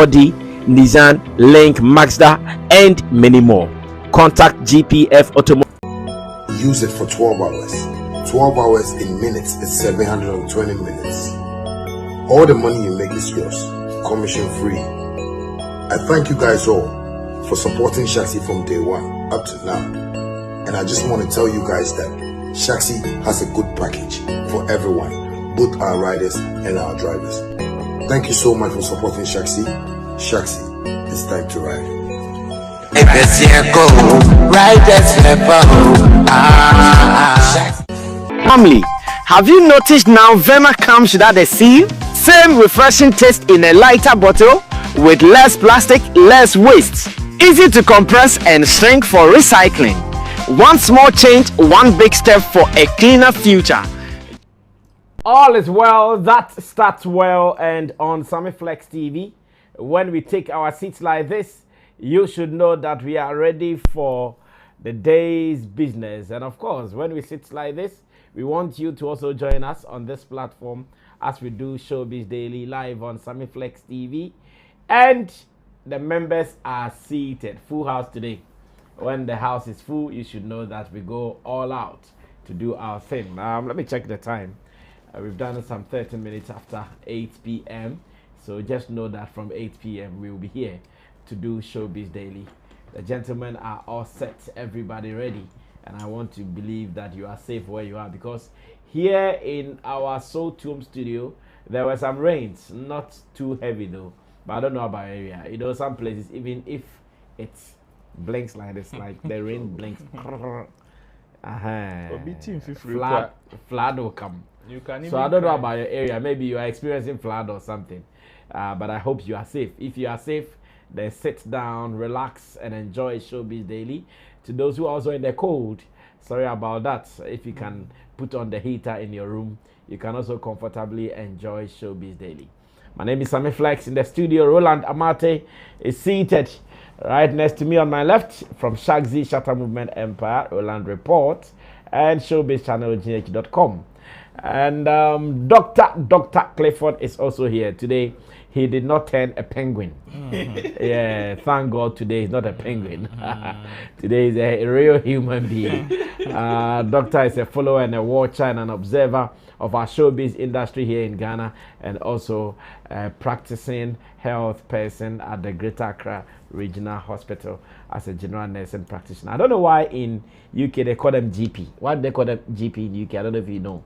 Audi, Nissan, Link, Mazda, and many more. Contact GPF Automotive. Use it for 12 hours. 12 hours in minutes is 720 minutes. All the money you make is yours, commission free. I thank you guys all for supporting Shatta from day one up to now. And I just want to tell you guys that Shatta has a good package for everyone, both our riders and our drivers. Thank you so much for supporting Shatta. Shatta, it's time to ride. Family, have you noticed now Vema comes without a seal? Same refreshing taste in a lighter bottle with less plastic, less waste. Easy to compress and shrink for recycling. One small change, one big step for a cleaner future. All is well, that starts well, and on Sammy Flex TV, when we take our seats like this, you should know that we are ready for the day's business. And of course, when we sit like this, we want you to also join us on this platform as we do Showbiz Daily live on Sammy Flex TV. And the members are seated, full house today. When the house is full, you should know that we go all out to do our thing. Let me check the time. We've done some 30 minutes after 8 p.m. So just know that from 8 p.m. we will be here to do Showbiz Daily. The gentlemen are all set, everybody ready. And I want to believe that you are safe where you are, because here in our Soul Tomb studio, there were some rains, not too heavy though. But I don't know about area. You know, some places, even if it blinks like this, like the rain blinks. Flood will come. So I don't know about your area. Maybe you are experiencing flood or something. But I hope you are safe. If you are safe, then sit down, relax, and enjoy Showbiz Daily. To those who are also in the cold, sorry about that. If you can put on the heater in your room, you can also comfortably enjoy Showbiz Daily. My name is Sammy Flex. In the studio, Roland Amate is seated right next to me on my left from Shatta Movement Empire, Roland Report, and Showbiz Channel GH.com. And Dr. Clifford is also here today. He did not turn a penguin. Yeah, thank God today is not a penguin. Today is a real human being. Doctor is a follower and a watcher and an observer of our showbiz industry here in Ghana, and also a practicing health person at the Greater Accra Regional Hospital as a general nursing practitioner. I don't know why in UK they call them GP. Why do they call them GP in UK? I don't know if you know.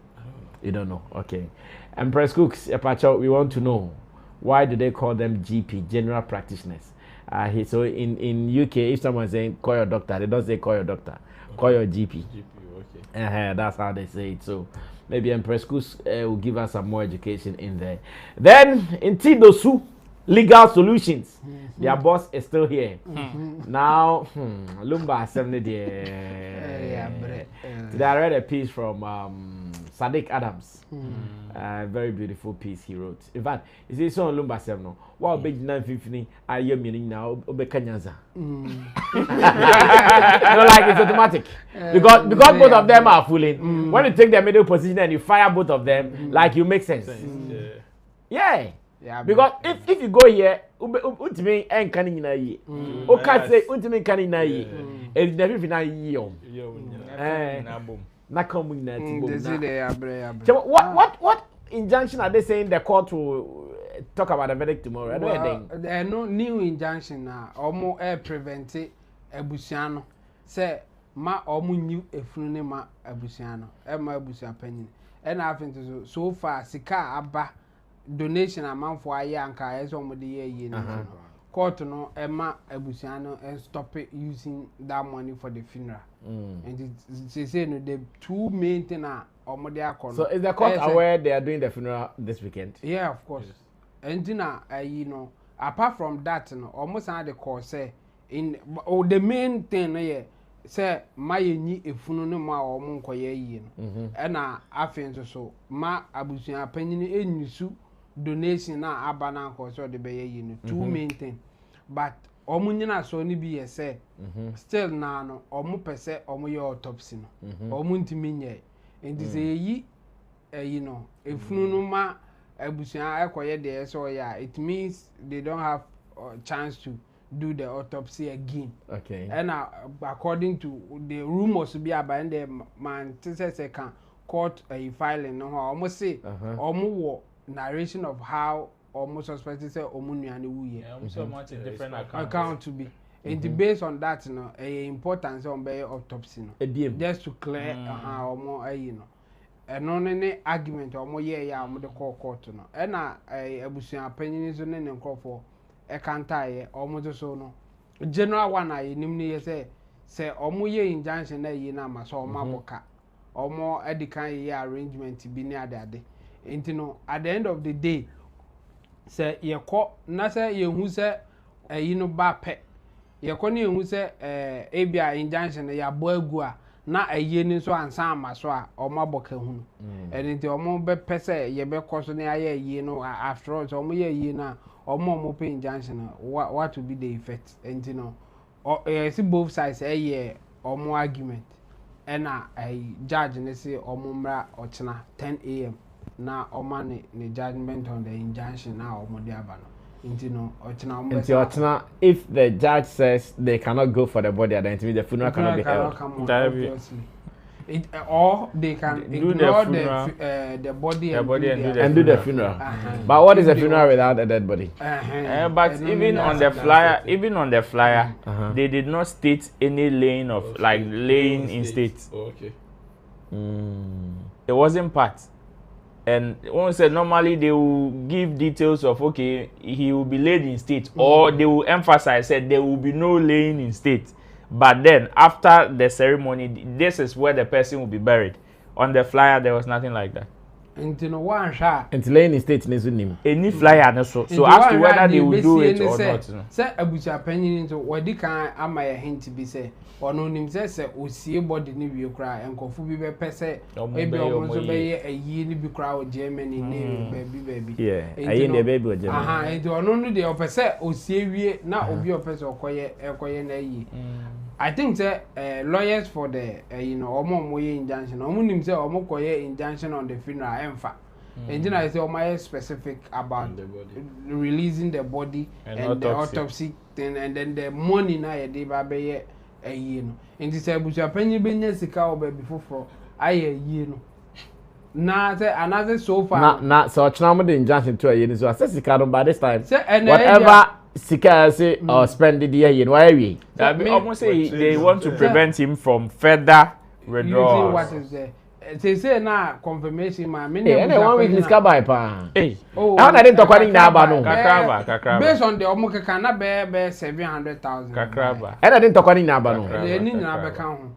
You don't know. Okay. Empress Cooks, we want to know, why do they call them GP, general practitioners? So in UK, if someone's saying call your doctor, they don't say call your doctor, call your GP. Okay. That's how they say it. So maybe Empress Cooks will give us some more education in there. Then in Tidosu Legal Solutions, their boss is still here. Now, Lumba 70 there. Today I read a piece from Sadiq Adams. Very beautiful piece he wrote. In fact, he says so on Lumba 7 no. What big 950 I am meaning now Obekanyaza. Like it's automatic. Because both of them are fooling. When you take the middle position and you fire both of them, like you make sense. Yeah. Because if you go here, ultimately ain't canning na ye. Okay, say ultimately canning na ye. It's never been a year. What injunction are they saying the court will talk about the verdict tomorrow? I don't know. No new injunction now. Almost prevent ebusiano. Say ma almost new efunu ma ebusiano. Ma ebusian penny. And I think so far sika aba donation amount for a young car as on the year. Court no Emma ebusiano and stop it using that money for the funeral. And they say no the two main thing are so is the court aware they are doing the funeral this weekend? Yeah, of course. And you know, apart from that, no, almost had the court say in the main thing yeah, say my ni a funeral ma or monko ye and I think so ma abusian penny in you donation na abana ko so the be two main thing. But omunyina so ni bi say still na no omu pese omu ye autopsy no omu ntimi nye and say yi you know efunu no ma abusian ekoye de so yeah, it means they don't have chance to do the autopsy again. Okay. And according to the rumors be about the man say can court a filing no almost say almost narration of how almost suspected say omunuane wuye. So much different account to be. And based on that, you know, importance on by autopsy, no, just to clear or more, you know, and on any argument or more yeah, the court, no, and I was opinion is on any call for a can't tie almost so no. General one I nimni say almost ye injunction a ye na so maboka or more edican arrangement to be near that day. And you know, at the end of the day, say ye call, na say ye who say you know, bape. Yakoni hu se ebia injunction ya bo agu a na aye ni so ansa amaso a omaboka hu enti omo be pese ye be koso ne aye aye no after all so omo ye aye na omo pe injunction what will be the effect enti no see both sides omo argument and judge ne say omo mra ochina 10 am na omo ne judgment on the injunction na omo de aba no. If the judge says they cannot go for the body, then the funeral cannot be held. Or they can ignore the body and do the funeral. But what is a funeral without a dead body? But even on the flyer, they did not state any laying of laying in state. Okay. It wasn't part. And one said normally they will give details of okay, he will be laid in state, or they will emphasize that there will be no laying in state. But then after the ceremony, this is where the person will be buried. On the flyer, there was nothing like that. Into no one shot. Into laying in state, any flyer, no so as to whether they will do it or not. Say abuja opinion into what they can am I hint to be say. Or no nim say o see body ni we cry and kofu bi be pese maybe almost be a year ni bi cry o Germany name baby yeah aye the baby o Germany and no no dey pese o see wie na obi o pese okoye na yi. I think say lawyers for the you know omo injunction omo nim say omo koye injunction on the funeral emfa and then I say omo specific about releasing the body and the autopsy thing and then the money na ye dey ba be you know, and this abuja penny benya sika oba before aye no na say another so far na so chna the injunction to aye so say sika by this time whatever sika say or spend the year no why we almost say they want to prevent him from further withdrawals. What is there say na confirmation ma me na 1 week sika buy pa how na dey talk any na aba no kakraba based on the omo keka na be 700,000 kakraba na dey talk any na aba no ni na be kan ho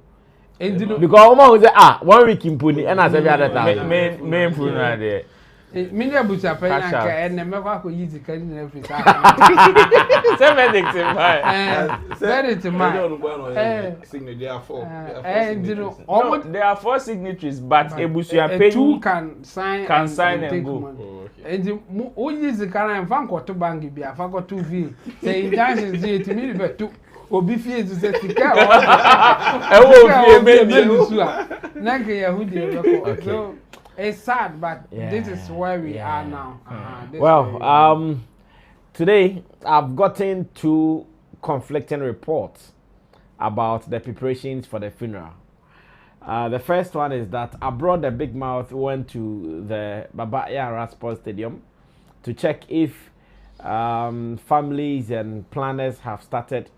endino because omo who say 1 week imponi na 700,000 main funeral there mini abuja penya ka enne me kwa ko yizi kan na Africa signature there are 4 there are 4 signatories but ebusuya penny two can sign and go. And o yizi kan en fan ko to bank bi afa ko to fee say injunction dey to me be to obi fee to say sika e wo fee me na ke yahudi e so it's sad, but this is where we are now. Well, today I've gotten 2 conflicting reports about the preparations for the funeral. The first one is that abroad the Big Mouth went to the Wiyaala Sports Stadium to check if families and planners have started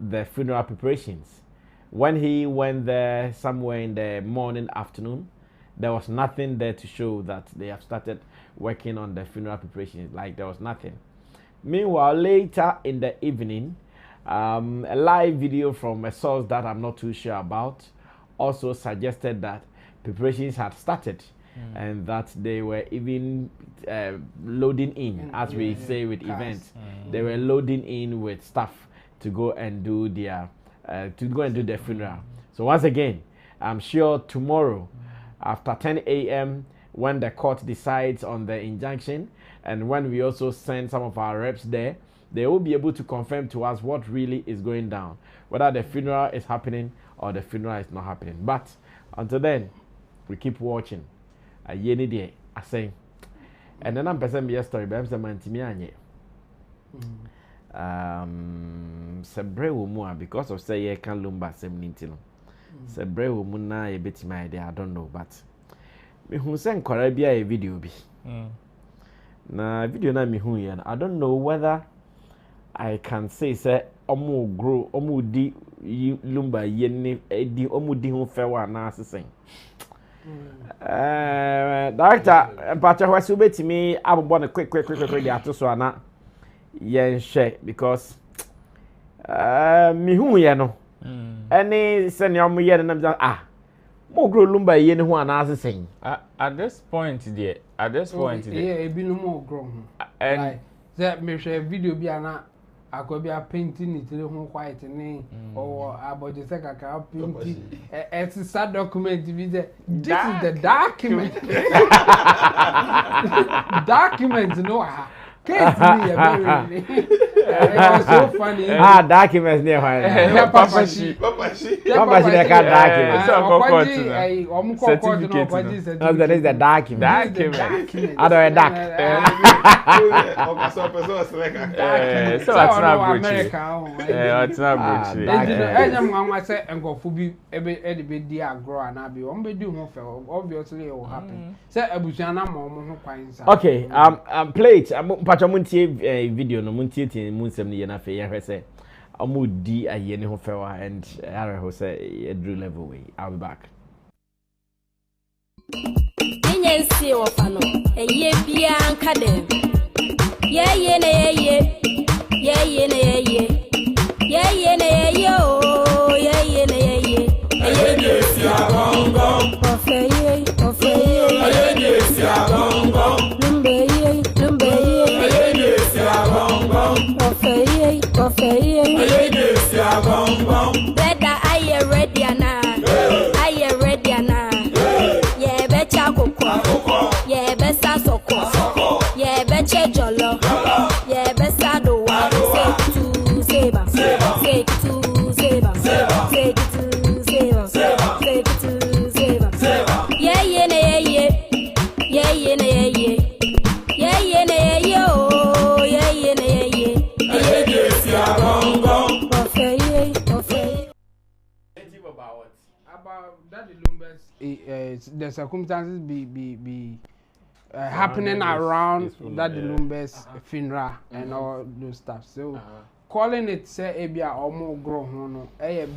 the funeral preparations. When he went there somewhere in the morning, afternoon, there was nothing there to show that they have started working on the funeral preparations. Like there was nothing. Meanwhile, later in the evening, a live video from a source that I'm not too sure about also suggested that preparations had started and that they were even loading in, as we say with events. They were loading in with stuff to go and do their the funeral. So once again, I'm sure tomorrow, after 10 a.m., when the court decides on the injunction, and when we also send some of our reps there, they will be able to confirm to us what really is going down, whether the funeral is happening or the funeral is not happening. But until then, we keep watching. I say, and then I'm person be a story, but I'm saying Sebre womu because of say ye can lumba 17 no. Sebre womu na ye beti my idea I don't know but me hu say nkwara bia a video bi. Na video na me hu ye I don't know whether I can say omu grow omu di lumba ye ni di omu di hu fe wa na asesen. Director mpacha hwase obetimi abobọ ne quick dey atoso ana yen share because me hu ye no any send your ye na mo grow lumba ye ni hu ana asesen. At this point there yeah ebi no mo grow and that me share video bi ana akobia painting it le hu white ni or aboje se kaka painting it's a document bi there this is the document document no can't me it was so funny documents near Papa she the card document so that is the document other doc so it's not America it's not I say engofu bi e be di agro ana bi o be di ho fe obviously it will happen say abusuana ma o mo ho kwan sa okay plate pacha muntie video no muntie tin munsem ne ye na fe ye hwese amudi aye ne ho fewa and are ho say a drew level way I'll be back Inyensi ofano eye bia anka dem ye na ye na ye oh ye na ye eye si agongo ofeye eye si agongo lumbe eye eye si agongo ofeye eye si agongo better I ready na ye be cha kokko ye be sa soko ye be che jolo ye be sa do wa say to seba say to seba say to seba say to seba ye na ye oh ye na ye si agongo ofeye about that the Lumbers the circumstances be happening around that the Lumbers funeral and all those stuff so calling it say ebia omo grow ho no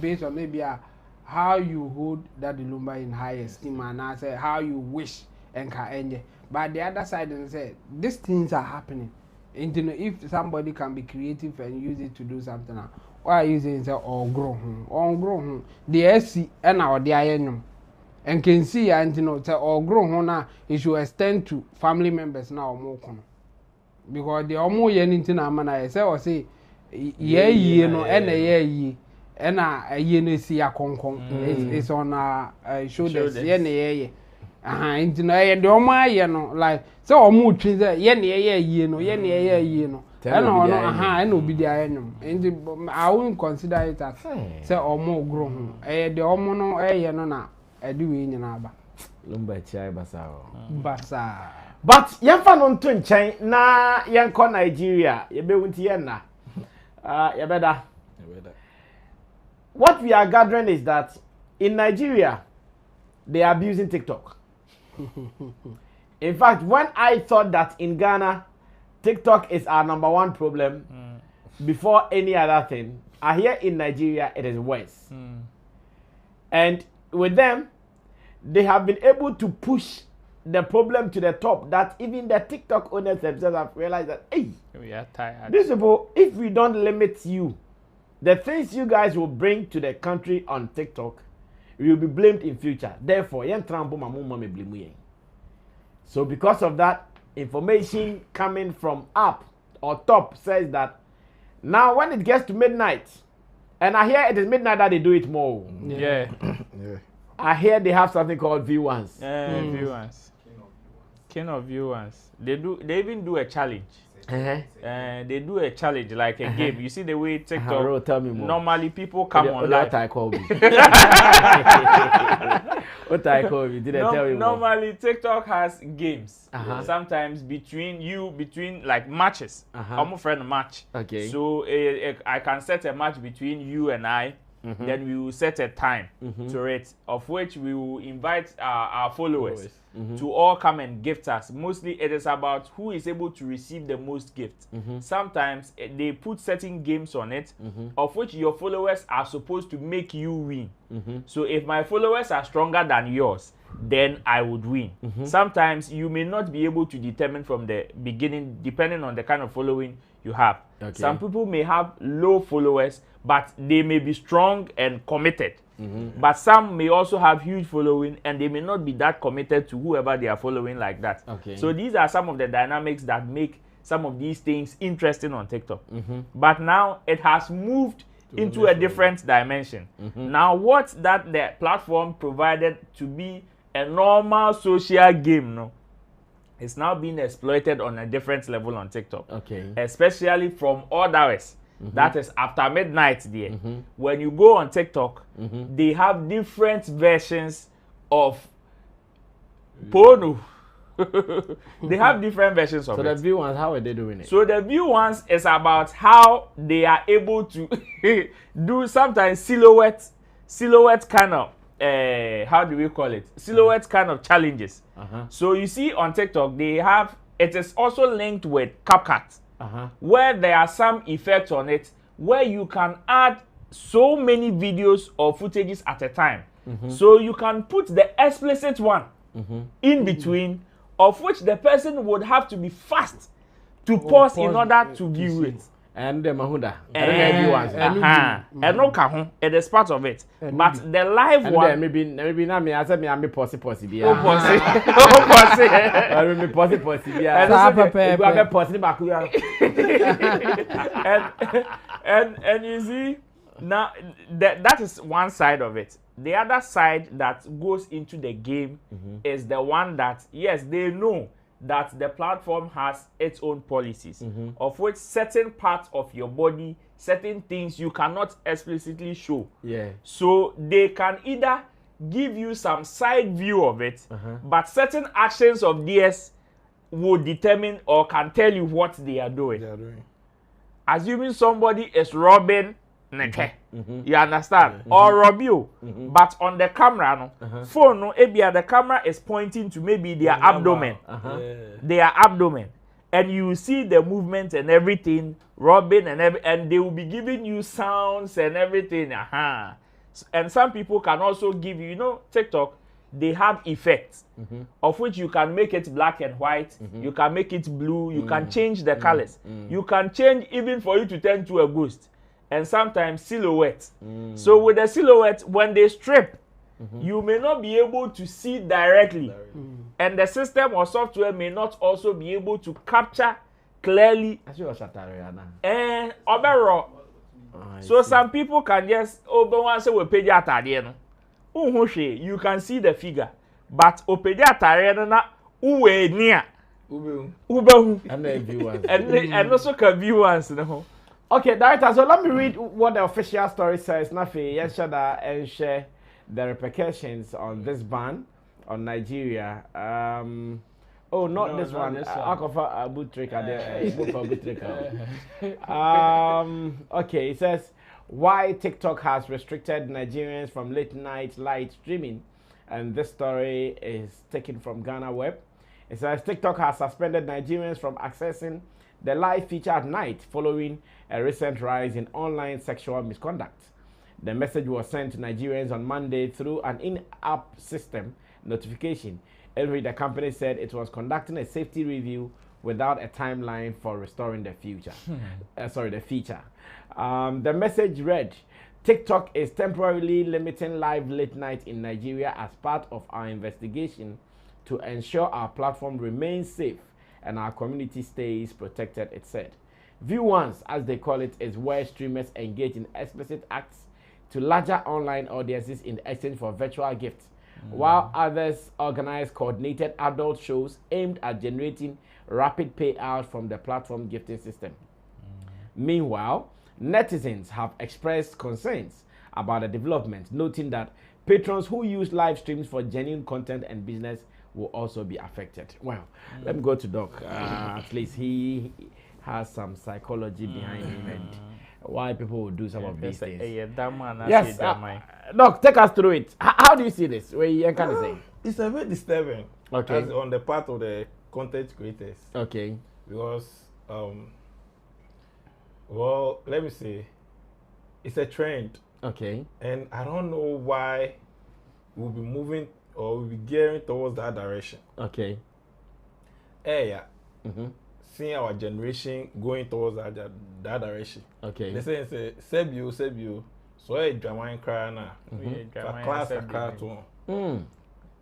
based on ebia how you hold that the Lumba in high esteem and I say how you wish and ka enje but the other side and say these things are happening and you know, if somebody can be creative and use it to do something why you saying say grow ho the SC and our the ayenum and can see and you know say grow ho na it should extend to family members now more kono because the omo ye anything amana say or say ye no and ye and ye no see a konkon it's on shoulders ye na ye and you know the omo ye no like say omo twin say ye na ye no and and obi the ayenum and I won't consider it as say omo grow ho the omo no ye no na do we nyina ba lumba chai basa but yemfa no nto nchen na yenko Nigeria yebewunti ye na yebeda what we are gathering is that in Nigeria they are abusing TikTok. In fact, when I thought that in Ghana TikTok is our number one problem before any other thing, I hear in Nigeria it is worse. And with them, they have been able to push the problem to the top that even the TikTok owners themselves have realized that, hey, we are tired. These people, if we don't limit you, the things you guys will bring to the country on TikTok, you will be blamed in future. Therefore, so because of that, information coming from up or top says that now when it gets to midnight, and I hear it is midnight that they do it more. Yeah. I hear they have something called V1s. V1s. King of V1s. They even do a challenge. They do a challenge like a game. You see the way TikTok. Tell me more. Normally people come on live. I call me. What I call you? Did I tell you? Normally, TikTok has games. Sometimes between like matches. I'm a friend match. Okay. So I can set a match between you and I. Then we will set a time to it, of which we will invite our followers to all come and gift us. Mostly it is about who is able to receive the most gifts. Sometimes they put certain games on it, of which your followers are supposed to make you win. So if my followers are stronger than yours, then I would win. Sometimes you may not be able to determine from the beginning, depending on the kind of following you have. Some people may have low followers, but they may be strong and committed. But some may also have huge following, and they may not be that committed to whoever they are following like that. So these are some of the dynamics that make some of these things interesting on TikTok. But now it has moved into a different dimension. Now what that the platform provided to be a normal social game, no, it's now being exploited on a different level on TikTok. Especially from others. That is after midnight there. When you go on TikTok, they have different versions of porno. They have different versions of it. So the view ones, how are they doing it? So the view ones is about how they are able to do sometimes silhouette kind of how do we call it? Silhouette kind of challenges. So you see on TikTok, they have, it is also linked with CapCut. Where there are some effects on it, where you can add so many videos or footages at a time. So you can put the explicit one in between, of which the person would have to be fast to pause in order to view it. And the Mahuda. And no kahun, it is part of it. But the live one. Maybe not me. I said me, I'm a posse. Oh, posse. I'm a posse. And you see, now that is one side of it. The other side that goes into the game is the one that, yes, they know that the platform has its own policies, of which certain parts of your body, certain things you cannot explicitly show. So they can either give you some side view of it, but certain actions of theirs will determine or can tell you what they are doing. Assuming somebody is robbing Neke, you understand? Or rob you. But on the camera, no, phone, no, the camera is pointing to maybe their abdomen. Their abdomen. And you see the movement and everything, robbing and they will be giving you sounds and everything. And some people can also give you, you know, TikTok, they have effects, of which you can make it black and white, you can make it blue, you can change the colors. You can change even for you to turn to a ghost. And sometimes silhouette. So with the silhouette, when they strip, you may not be able to see directly. And the system or software may not also be able to capture clearly. And overall. So some people can just you can see the figure. But and also can view once. Okay, director, so let me read what the official story says. Nafi, yes, Shatta, and share the repercussions on this ban on Nigeria. Oh, not this one. Alcofa boot tricker there. Okay, it says why TikTok has restricted Nigerians from late night live streaming, and this story is taken from Ghana Web. It says TikTok has suspended Nigerians from accessing the live feature at night following a recent rise in online sexual misconduct. The message was sent to Nigerians on Monday through an in-app system notification, in which the company said it was conducting a safety review without a timeline for restoring the feature. The message read, TikTok is temporarily limiting live late night in Nigeria as part of our investigation to ensure our platform remains safe and our community stays protected, it said. View Once, as they call it, is where streamers engage in explicit acts to larger online audiences in exchange for virtual gifts, while others organize coordinated adult shows aimed at generating rapid payouts from the platform gifting system. Meanwhile, netizens have expressed concerns about the development, noting that patrons who use live streams for genuine content and business will also be affected. Well, let me go to Doc. At least he has some psychology behind him and why people will do some of these things. Yes, Doc, take us through it. How do you see this? What you kind of say? It's a bit disturbing. Okay. As on the part of the content creators. Okay. Because, well, let me say, it's a trend. Okay. And I don't know why we'll be moving or we'll be gearing towards that direction. Okay. Yeah. Seeing our generation going towards that direction. Okay. They say Sebio, so a drama cry now. Class a car too.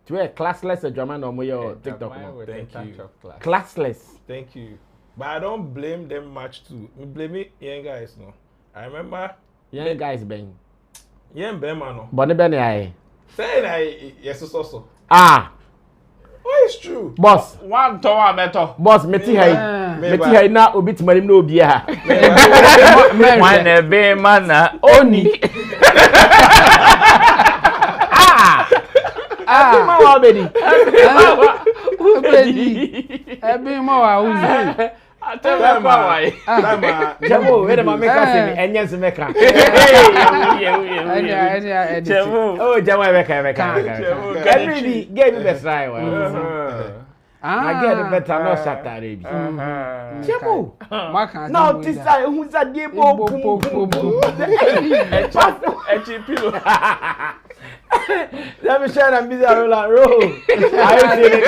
To a classless drama no more TikTok. Thank you. Classless. Thank you. But I don't blame them much too. Me blame it young guys no. I remember young guys bang. Young Bema no. Bonnie Benny I. Say yes so. Ah. Oh, it's true. Boss. One tower better. Boss, meti hai na obi timari na obi ha. One ebe mana oni. Ma wa bedi. Ebe ma wa uzi. Atema kwa wai. Jamo, we ma make us enye se meka. Jamo. Oh, jamo meka. Every game be try wa. I get better no Shatta rebi. Jamo. Maka. Now this I who za dey bo. Echi pillow. Let me share and busy roll. Are you seeing it?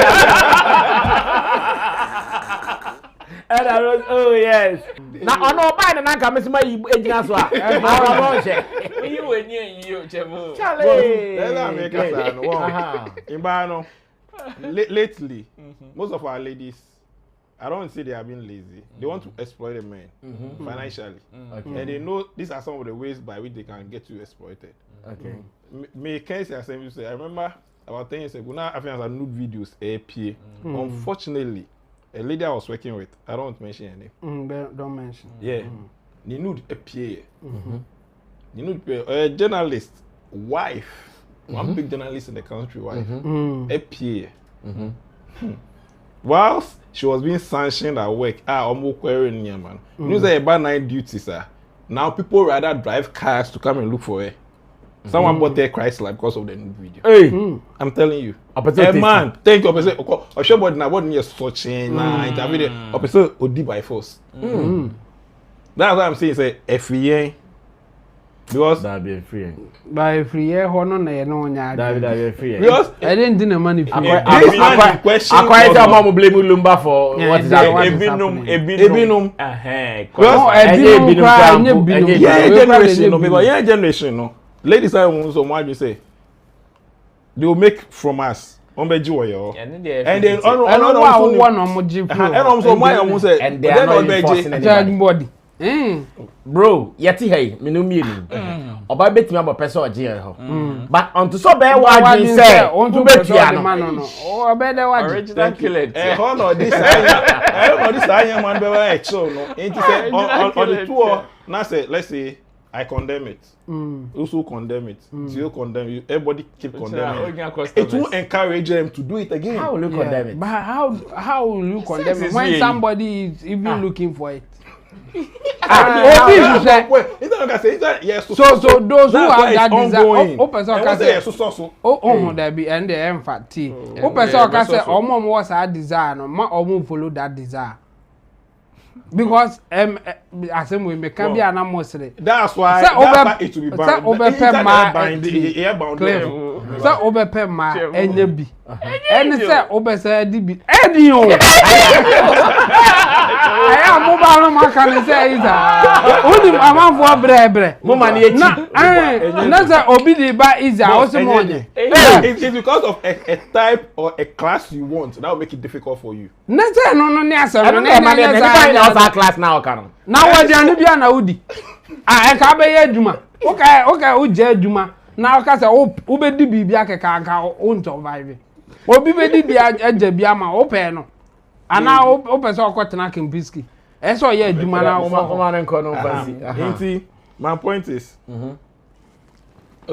And I was, oh yes. Now on no buy na nka mesima ejina so a. I won che. You when you Chemo. Charlie. Let me make us one. Imbano. Lately, most of our ladies, I don't say they are being lazy. They want to exploit the men financially. Okay. And they know these are some of the ways by which they can get you exploited. Okay. Me can say I remember about 10 years ago, now I think nude videos APA. Unfortunately, a lady I was working with, I don't want to mention her name. Don't mention. Yeah. The nude APA. The nude a journalist, wife, one big journalist in the country, wife, APA. Whilst she was being sanctioned at work, almost querying her, man. You know, about night duties, sir. Now people rather drive cars to come and look for her. Someone bought their Chrysler because of the new video. Hey, I'm telling you. Hey man, thank you. I show body now. What near searching na interview. Opposite Odi by force. That's what I'm saying. Say FEA because that be free. By free hono na no nya. That be free. Because I didn't do the money free. Question. Akwa ita mama blame Lumba for what is that? Ebinum. Ebinum. Yeah, generation no. Ladies I want so much you say. They will make from us. And then one say and they are not enforcing anybody. Bro, yeti hey, me no me ni. Oba betimi abo person oje ho. But onto so be wadin say, onto betia no. O be de wadin. Original killer. No this I man be wa so no. Enti say on the tour, now say let's say I condemn it. Also condemn it. You condemn you. Everybody keep condemning. It will encourage them to do it again. How will you condemn it? But how will you condemn it when somebody is even looking for it? Yes. So those who have that desire, open so can say oh there be and the empathy. Open so can say omo was that desire no ma omo follow that desire. Because as we can be an amosre. That's why it will be banned. Say obepe ma enye bi. Eni say obese di bi. Eni o. Aya mo ba no ma kan say iza. Odi amanfo brebre. Mo ma na echi. Na say obi di ba iza o se mo nye. It's because of a type or a class you want that will make it difficult for you. Na say no ni asem no na class now kan. Na wadi anu bia na udi. E ka be ye adwuma. Okay, o je adwuma. Na o ka say o be di bibia keka ka o survive. Obi be di bia eje bia ma o pe no. Ana o pe so okotena Kimbiski. E so ye adwuma na o ma nko no fancy. Enti my point is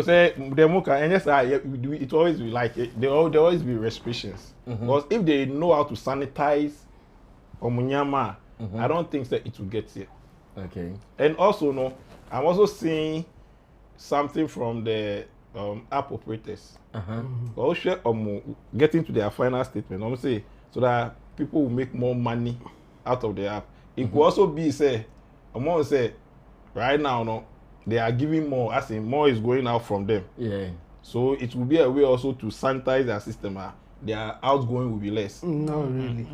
say the muka and yes, it always be like there always be restrictions. Because if they know how to sanitize Omunyama, I don't think that it will get here. Okay. And also, no, I'm also seeing something from the app operators. Also, getting to their final statement. I'm say so that people will make more money out of the app. It could also be say, I'm going to say, right now, no, they are giving more. As in, more is going out from them. Yeah. So it will be a way also to sanitize their system. Their outgoing will be less. No, really.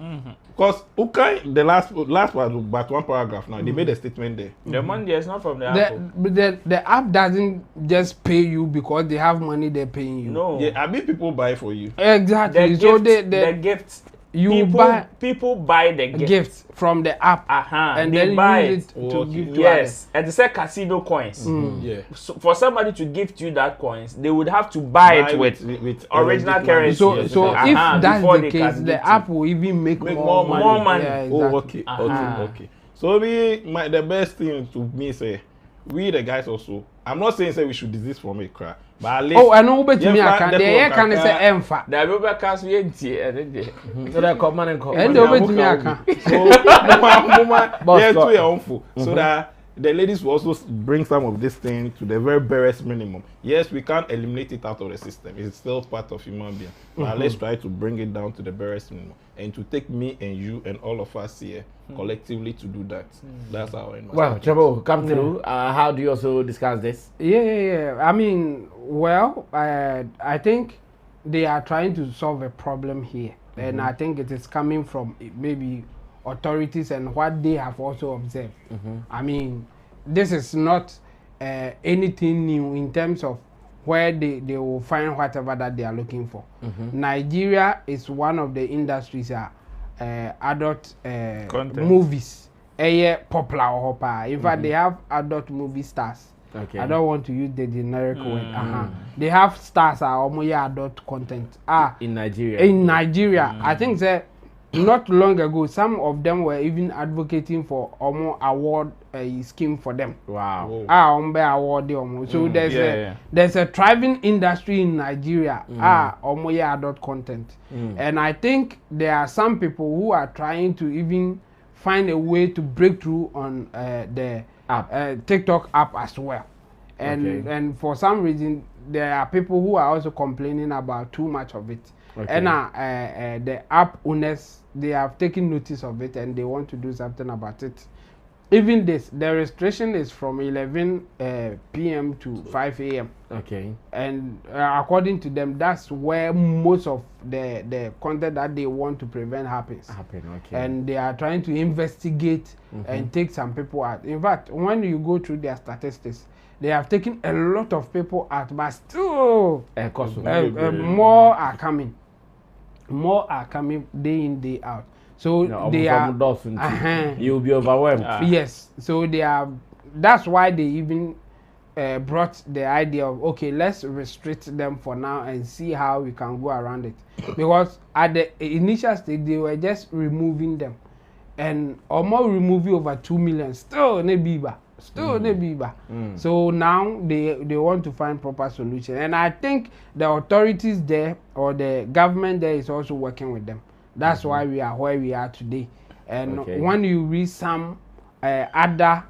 Because the last part, but one paragraph now, they made a statement there. The money is not from the app. The app doesn't just pay you because they have money they're paying you. No. Yeah, I mean people buy for you. Exactly. The gifts. People buy the gifts from the app, and they then buy use it to give to others. And they say casino coins. Yeah. So for somebody to gift you that coins, they would have to buy it with original currency. So if that's the case, the app will even make more money. Yeah, exactly. Okay. So the best thing to me say, we the guys also. I'm not saying say we should desist from it, crap. But at least, I know bet me I can. They can say emfa. They will be cast we empty. So they come and come. And they bet me I can. So that the ladies will also bring some of this thing to the very barest minimum. Yes, we can't eliminate it out of the system. It's still part of human being. But let's try to bring it down to the barest minimum. And to take me and you and all of us here collectively to do that. That's our end. Well, Chabo, come through. How do you also discuss this? Yeah. I mean, well, I think they are trying to solve a problem here. And I think it is coming from maybe authorities and what they have also observed. I mean, this is not anything new in terms of where they will find whatever that they are looking for. Nigeria is one of the industries adult movies popular. In fact, they have adult movie stars. Okay. I don't want to use the generic word. They have stars adult content. In Nigeria. In Nigeria, I think that not long ago, some of them were even advocating for award scheme for them. Wow. Award. So there's a thriving industry in Nigeria. Adult content. And I think there are some people who are trying to even find a way to break through on the TikTok app as well. And for some reason, there are people who are also complaining about too much of it. And the app owners, they have taken notice of it and they want to do something about it. Even the restriction is from 11 p.m. to 5 a.m. Okay. And according to them, that's where most of the content that they want to prevent happens. Okay. And they are trying to investigate and take some people out. In fact, when you go through their statistics, they have taken a lot of people out, but still more are coming. More are coming day in, day out. So they are. You'll be overwhelmed. Yes. So they are. That's why they even brought the idea of, okay, let's restrict them for now and see how we can go around it. Because at the initial stage, they were just removing them, and almost removing over 2 million. Still ne biba. So now they want to find proper solution, and I think the authorities there or the government there is also working with them. That's why we are where we are today. And when you read some other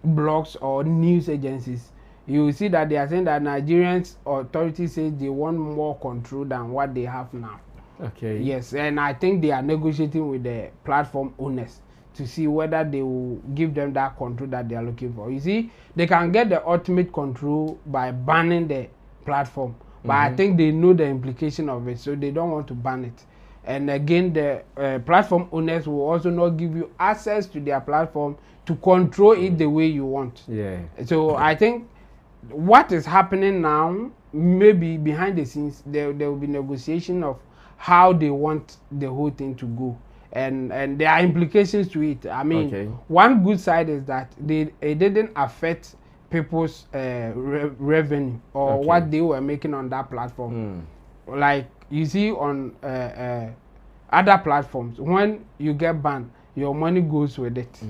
blogs or news agencies, you will see that they are saying that Nigerians authorities say they want more control than what they have now. Okay. Yes, and I think they are negotiating with the platform owners to see whether they will give them that control that they are looking for. You see, they can get the ultimate control by banning the platform, but I think they know the implication of it, so they don't want to ban it. And again, the platform owners will also not give you access to their platform to control it the way you want. Yeah. So I think what is happening now, maybe behind the scenes, there will be negotiation of how they want the whole thing to go. And there are implications to it. I mean, one good side is that it didn't affect people's revenue or what they were making on that platform. Like you see on other platforms, when you get banned, your money goes with it.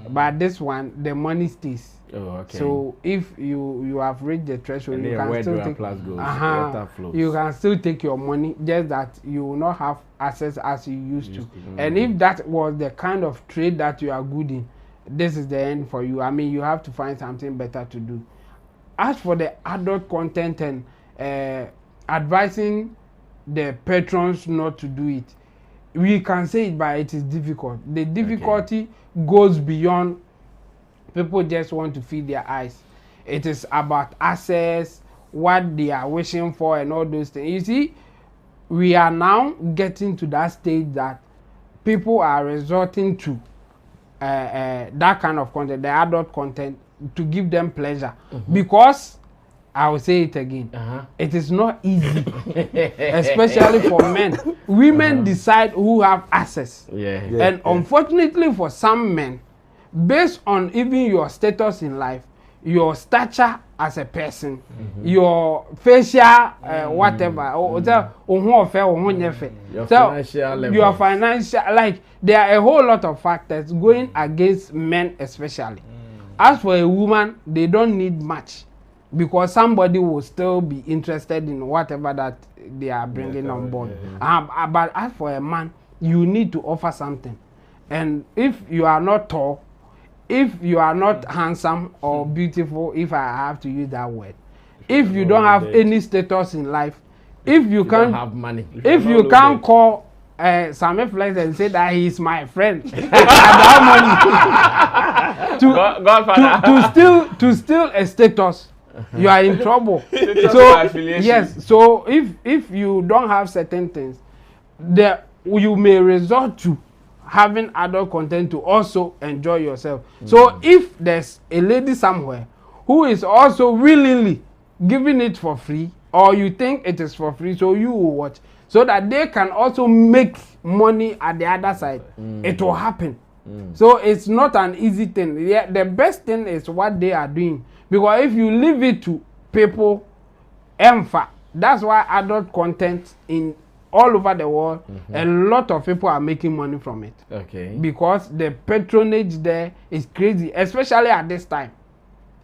But this one, the money stays. Oh, okay. So if you have reached the threshold, you can still take. Goes, you can still take your money, just that you will not have access as you used to. And if that was the kind of trade that you are good in, this is the end for you. I mean, you have to find something better to do. As for the adult content and advising the patrons not to do it, we can say it, but it is difficult. The difficulty goes beyond people just want to feed their eyes. It is about access, what they are wishing for, and all those things. You see, we are now getting to that stage that people are resorting to that kind of content, the adult content, to give them pleasure. Because I will say it again. It is not easy, especially for men. Women decide who have access. And unfortunately for some men, based on even your status in life, your stature as a person, your facial whatever, your financial, like there are a whole lot of factors going against men especially. As for a woman, they don't need much, because somebody will still be interested in whatever that they are bringing on board. But as for a man, you need to offer something. And if you are not tall, if you are not handsome or beautiful, if I have to use that word, if you don't have any status in life, if you can't have money, if you can't call Sammy Flex and say that he is my friend, to steal a status, you are in trouble. So yes, so if you don't have certain things, you may resort to having adult content to also enjoy yourself. So if there's a lady somewhere who is also willingly giving it for free, or you think it is for free, so you will watch, so that they can also make money at the other side, it will happen. So it's not an easy thing. The best thing is what they are doing, because if you leave it to people, that's why adult content in all over the world, a lot of people are making money from it. Because the patronage there is crazy, especially at this time.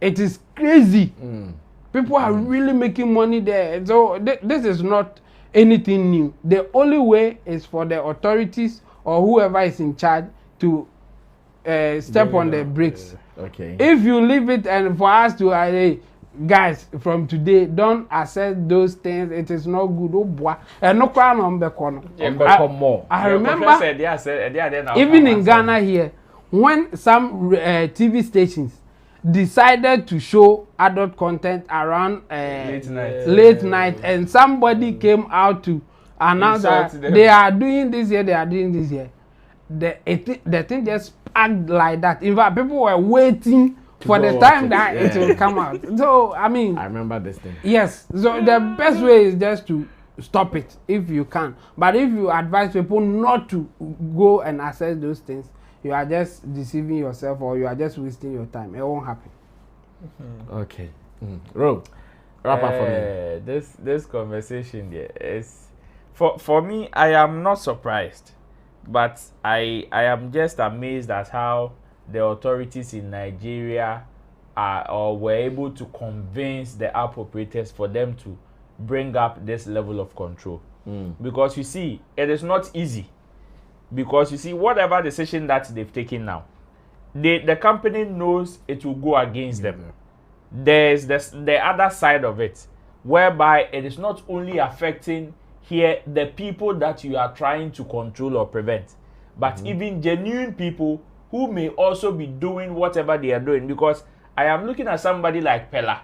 It is crazy. People are really making money there. So this is not anything new. The only way is for the authorities or whoever is in charge to step on the brakes. If you leave it and for us to guys, from today, don't access those things. It is not good. Oh boy, and no crown on the corner. I remember, even in Ghana here, when some TV stations decided to show adult content around late night, and somebody came out to announce that they are doing this here, they are doing this here. The thing just sparked like that. In fact, people were waiting for the time that it will come out. So, I mean, I remember this thing. Yes. So, the best way is just to stop it if you can. But if you advise people not to go and access those things, you are just deceiving yourself, or you are just wasting your time. It won't happen. Okay. Ro, wrap up for me. This conversation there is, for me, I am not surprised, but I am just amazed at how the authorities in Nigeria were able to convince the app operators for them to bring up this level of control. Because you see, it is not easy. Because you see, whatever decision that they've taken now, the company knows it will go against them. There's the other side of it, whereby it is not only affecting here the people that you are trying to control or prevent, but even genuine people who may also be doing whatever they are doing. Because I am looking at somebody like Pella,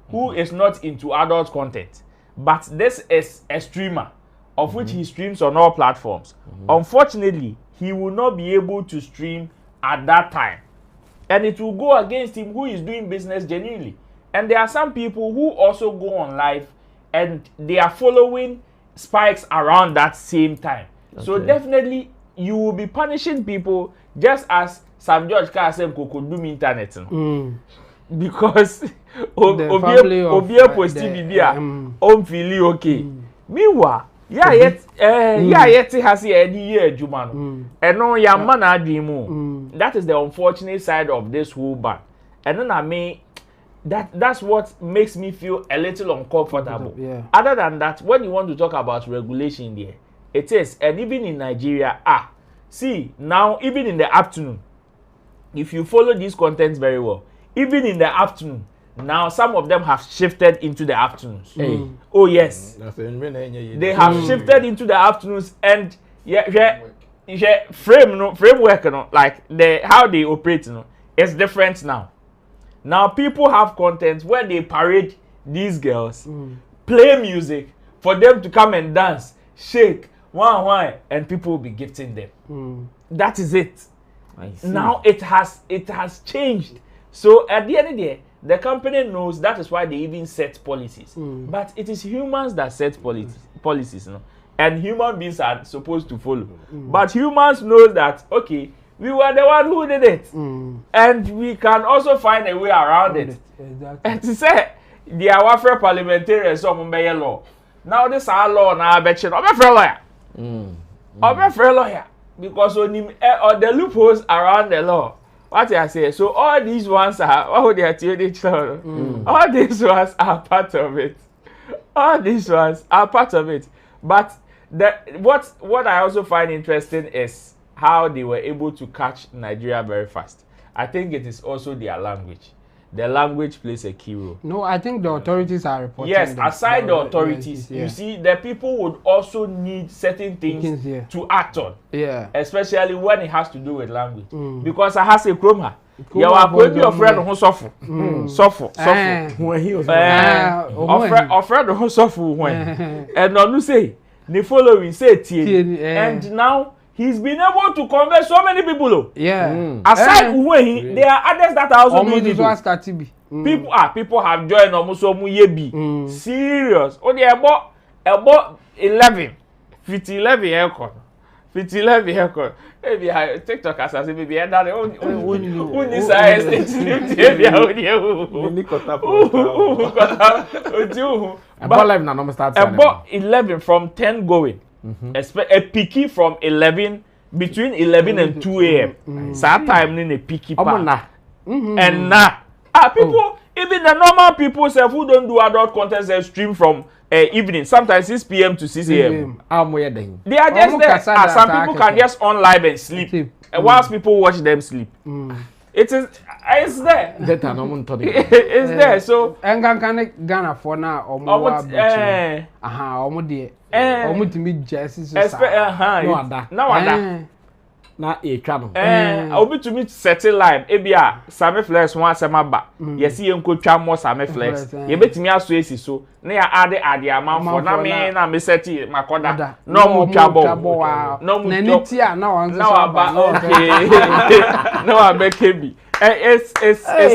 who is not into adult content, but this is a streamer, of which he streams on all platforms. Unfortunately, he will not be able to stream at that time, and it will go against him who is doing business genuinely. And there are some people who also go on live and they are following spikes around that same time. So definitely you will be punishing people, just as Sam George Kasem could do internet. Because Obia posti bibia feel okay. Meanwhile, Yeah, yet has any year, Juman. And no, young man, I dream. That is the unfortunate side of this whole ban. And then I mean, that's what makes me feel a little uncomfortable. Yeah. Other than that, when you want to talk about regulation there, it is, and even in Nigeria, see, now, even in the afternoon, if you follow these contents very well, even in the afternoon, now some of them have shifted into the afternoons. Oh yes, they have shifted into the afternoons, and framework, like how they operate, is different now. Now people have content where they parade these girls, play music for them to come and dance, shake, why, and people will be gifting them. That is it. Now it has changed. So at the end of the day, the company knows that is why they even set policies. But it is humans that set policies, and human beings are supposed to follow. But humans know that, okay, we were the one who did it, and we can also find a way around it. Exactly. And to say the Awafre parliamentarians some law. Now this our law now I bet you lawyer. Lawyer, because on the loopholes around the law. What I say, so all these ones are all they are all these ones are part of it. All these ones are part of it. But what I also find interesting is how they were able to catch Nigeria very fast. I think it is also their language. The language plays a key role. No, I think the authorities are reporting. Yes, aside the authorities, you see, the people would also need certain things to act on. Yeah. Especially when it has to do with language. Because I have a chroma. You are going to your friend who suffer. When he was friend who suffer when. And now you say, the following say and now he's been able to convert so many people. Yeah. Aside when there are others that are also doing it. People have joined almost so yebi. Serious. Only about 11. 11 haircut. 11 haircut. Maybe I TikTok as I say maybe that only size about live now no start. About 11 from 10 going. A picky from 11 between 11 and 2 a.m. That time in a picky and now people even the normal people say who don't do adult content they stream from evening sometimes 6 p.m. to 6 a.m. They are just there. Some people can just on live and sleep whilst people watch them sleep. It's there. It's there. So Ghana for now almost na e twa no obi to me settle live ebia Sammy flex one semaba yesi yenkotwa mo Sammy flex ye betimi aso esi so na ya ade amanfo na me seti makoda no mu twabo no mu na nitia na wan so okay no abekebi it's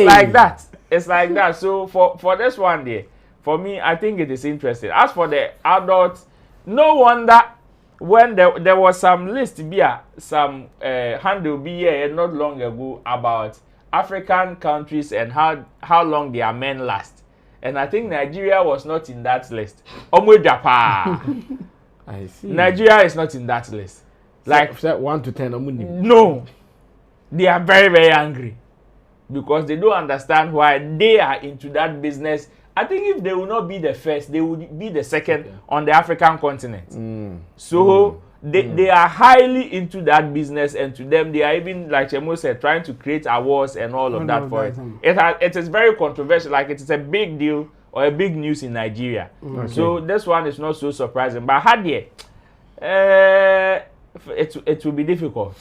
like that. It's like that. So for this one there, for me I think it is interesting. As for the adults, no wonder when there was some list some handle not long ago about African countries and how long their men last, and I think Nigeria was not in that list. I see. Nigeria is not in that list. Like 1 to 10. No, they are very very angry because they don't understand why they are into that business. I think if they will not be the first, they would be the second on the African continent. So they are highly into that business, and to them they are even, like Chemo said, trying to create awards and all of that for it. It is very controversial, like it is a big deal or a big news in Nigeria. So this one is not so surprising. But it will be difficult.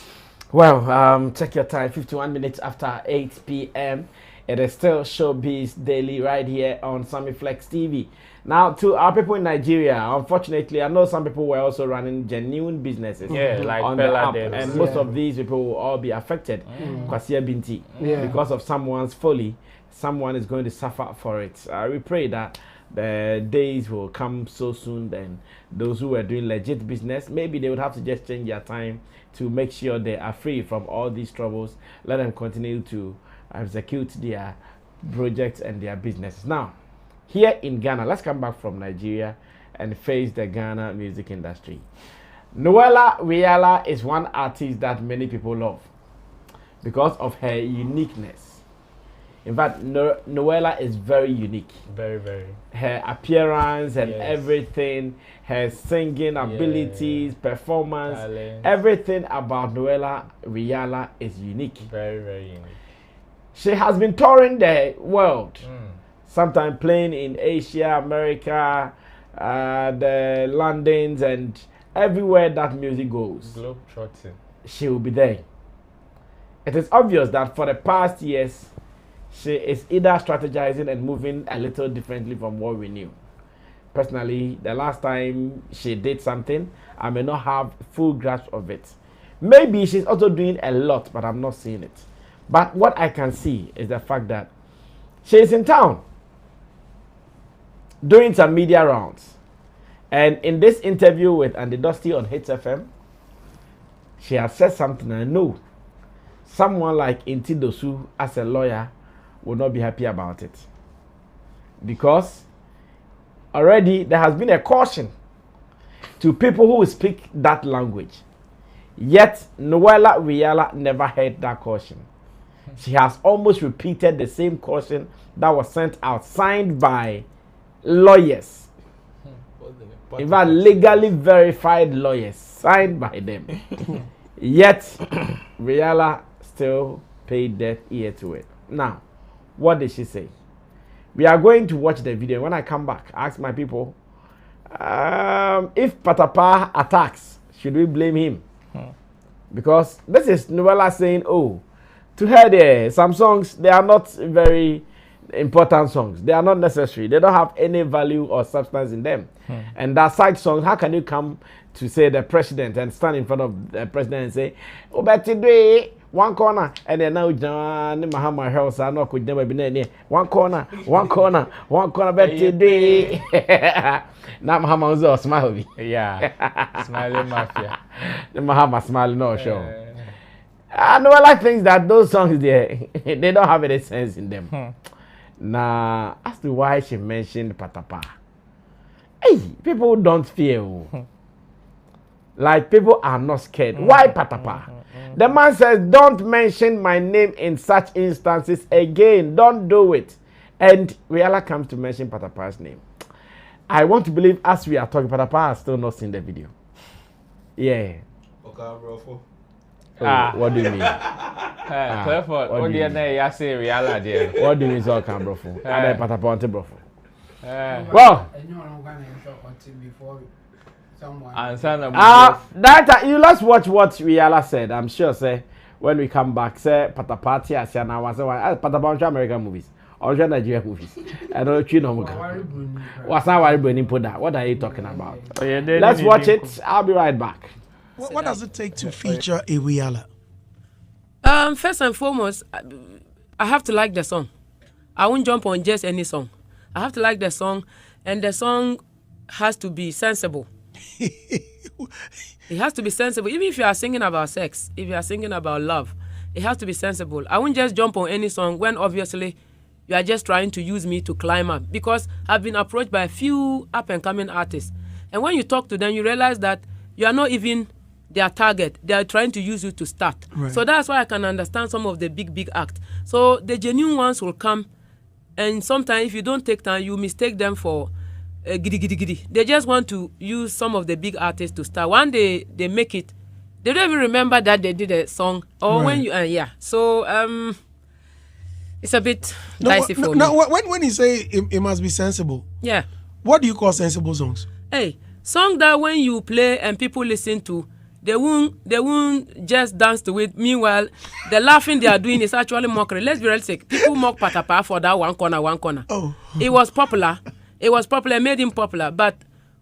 Well, check your time, 51 minutes after 8 p.m. It is still Showbiz Daily right here on Sammy Flex TV. Now, to our people in Nigeria, unfortunately, I know some people were also running genuine businesses like on the app, and most of these people will all be affected. Because of someone's folly, someone is going to suffer for it. We pray that the days will come so soon, then those who are doing legit business, maybe they would have to just change their time to make sure they are free from all these troubles. Let them continue to execute their projects and their businesses. Now, here in Ghana, let's come back from Nigeria and face the Ghana music industry. Wiyaala is one artist that many people love because of her uniqueness. In fact, Wiyaala is very unique. Very, very. Her appearance and everything, her singing abilities, performance, talent. Everything about Wiyaala is unique. Very, very unique. She has been touring the world, sometimes playing in Asia, America, the Londons, and everywhere that music goes. Globetrotting. She will be there. It is obvious that for the past years, she is either strategizing and moving a little differently from what we knew. Personally, the last time she did something, I may not have full grasp of it. Maybe she's also doing a lot, but I'm not seeing it. But what I can see is the fact that she is in town doing some media rounds. And in this interview with Andy Dusty on Hits FM, she has said something I know. Someone like Inti Dosu, as a lawyer, will not be happy about it. Because already there has been a caution to people who speak that language. Yet, Wiyaala never heard that caution. She has almost repeated the same caution that was sent out, signed by lawyers. In fact, legally verified lawyers, signed by them. Yet, Wiyaala still paid deaf ear to it. Now, what did she say? We are going to watch the video. When I come back, ask my people, if Patapaa attacks, should we blame him? Because this is Wiyaala saying, oh, to her there, some songs, they are not very important songs. They are not necessary. They don't have any value or substance in them. And that side songs, how can you come to say the president and stand in front of the president and say, oh, but today, one corner, and then now John Mahama House, I know could never be near one corner, but today. Now Mahama was all smiling. Yeah, smiling mafia. The Mahama smiling, no show. I know, I things that those songs they don't have any sense in them. Now, as to why she mentioned Patapaa, hey, people don't fear. Like, people are not scared. Why Patapaa? The man says, don't mention my name in such instances again. Don't do it. And Wiyaala comes to mention Patapaa's name. I want to believe, as we are talking, Patapaa has still not seen the video. Yeah. Okay, bro. What do you mean? Clifford, what do you say? I say Wiyaala there. What do you mean, so can bro? I don't Patapaa on bro. Well, that you let's watch what Wiyaala said. I'm sure, say when we come back, say Patapaa tia say na was say Patapaa on American movies or Nigerian movies. I don't you know. What's our worry burning put that? What are you talking about? Let's watch it. I'll be right back. What does it take to feature a Wiyaala? First and foremost, I have to like the song. I won't jump on just any song. I have to like the song, and the song has to be sensible. It has to be sensible. Even if you are singing about sex, if you are singing about love, it has to be sensible. I won't just jump on any song when obviously you are just trying to use me to climb up, because I've been approached by a few up-and-coming artists. And when you talk to them, you realize that you are not even their target. They are trying to use you to start. Right. So that's why I can understand some of the big acts. So the genuine ones will come, and sometimes if you don't take time, you mistake them for giddy. They just want to use some of the big artists to start. One day they make it, they don't even remember that they did a song. Or right. When you, So it's a bit dicey for me. Now, when you say it must be sensible, yeah. What do you call sensible songs? Hey, song that when you play and people listen to, they won't just dance to it. Meanwhile, the laughing they are doing is actually mockery. Let's be realistic. People mock Patapaa for that one corner. Oh. It was popular. Made him popular. But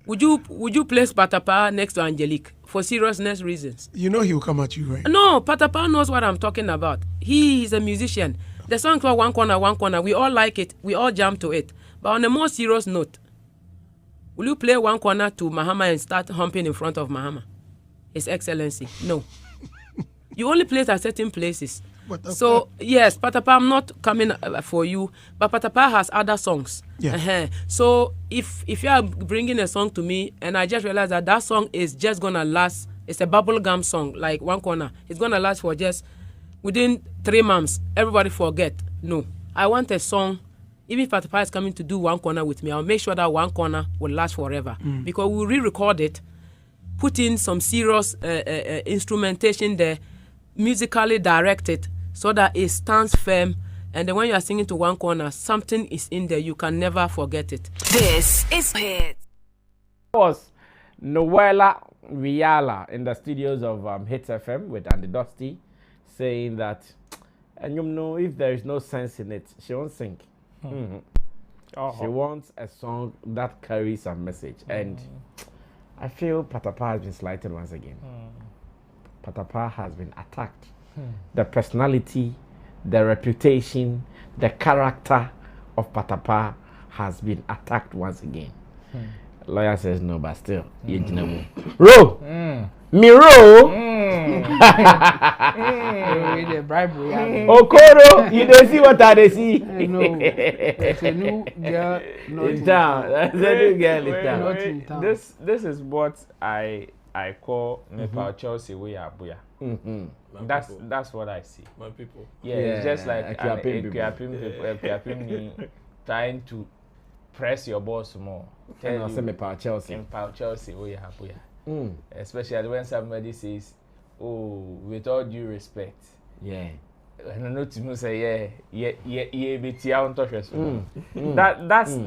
would you place Patapaa next to Angelique for seriousness reasons? You know he will come at you, right? No, Patapaa knows what I'm talking about. He is a musician. The song called One Corner. We all like it. We all jump to it. But on a more serious note, will you play One Corner to Mahama and start humping in front of Mahama? His Excellency. No. You only play it at certain places. So yes, Patapaa, I'm not coming for you, but Patapaa has other songs. Yeah. So if you are bringing a song to me and I just realize that song is just gonna last, it's a bubblegum song like One Corner. It's gonna last for just within 3 months. Everybody forget. No, I want a song. Even if Patapaa is coming to do One Corner with me, I'll make sure that One Corner will last forever because we'll re-record it, put in some serious instrumentation there, musically directed so that it stands firm, and then when you are singing to One Corner, something is in there, you can never forget it. This is Hit. That was Wiyaala in the studios of Hits FM with Andy Dusty saying that, and you know, if there is no sense in it, she won't sing. She wants a song that carries a message, and I feel Patapaa has been slighted once again. Patapaa has been attacked. The personality, the reputation, the character of Patapaa has been attacked once again. Lawyer says no, but still, row, me row. Okoro, you don't see what I see. No, it's a new girl. It's down. That's a new girl. It's down. This is what I call Nepal Chelsea Wiyaala. That's what I see. My people. Yeah, it's just like Equiapim trying to press your boss more. Tell you Nepal Chelsea Wiyaala. Especially when somebody says, "Oh, with all due respect." Yeah. And I know to say,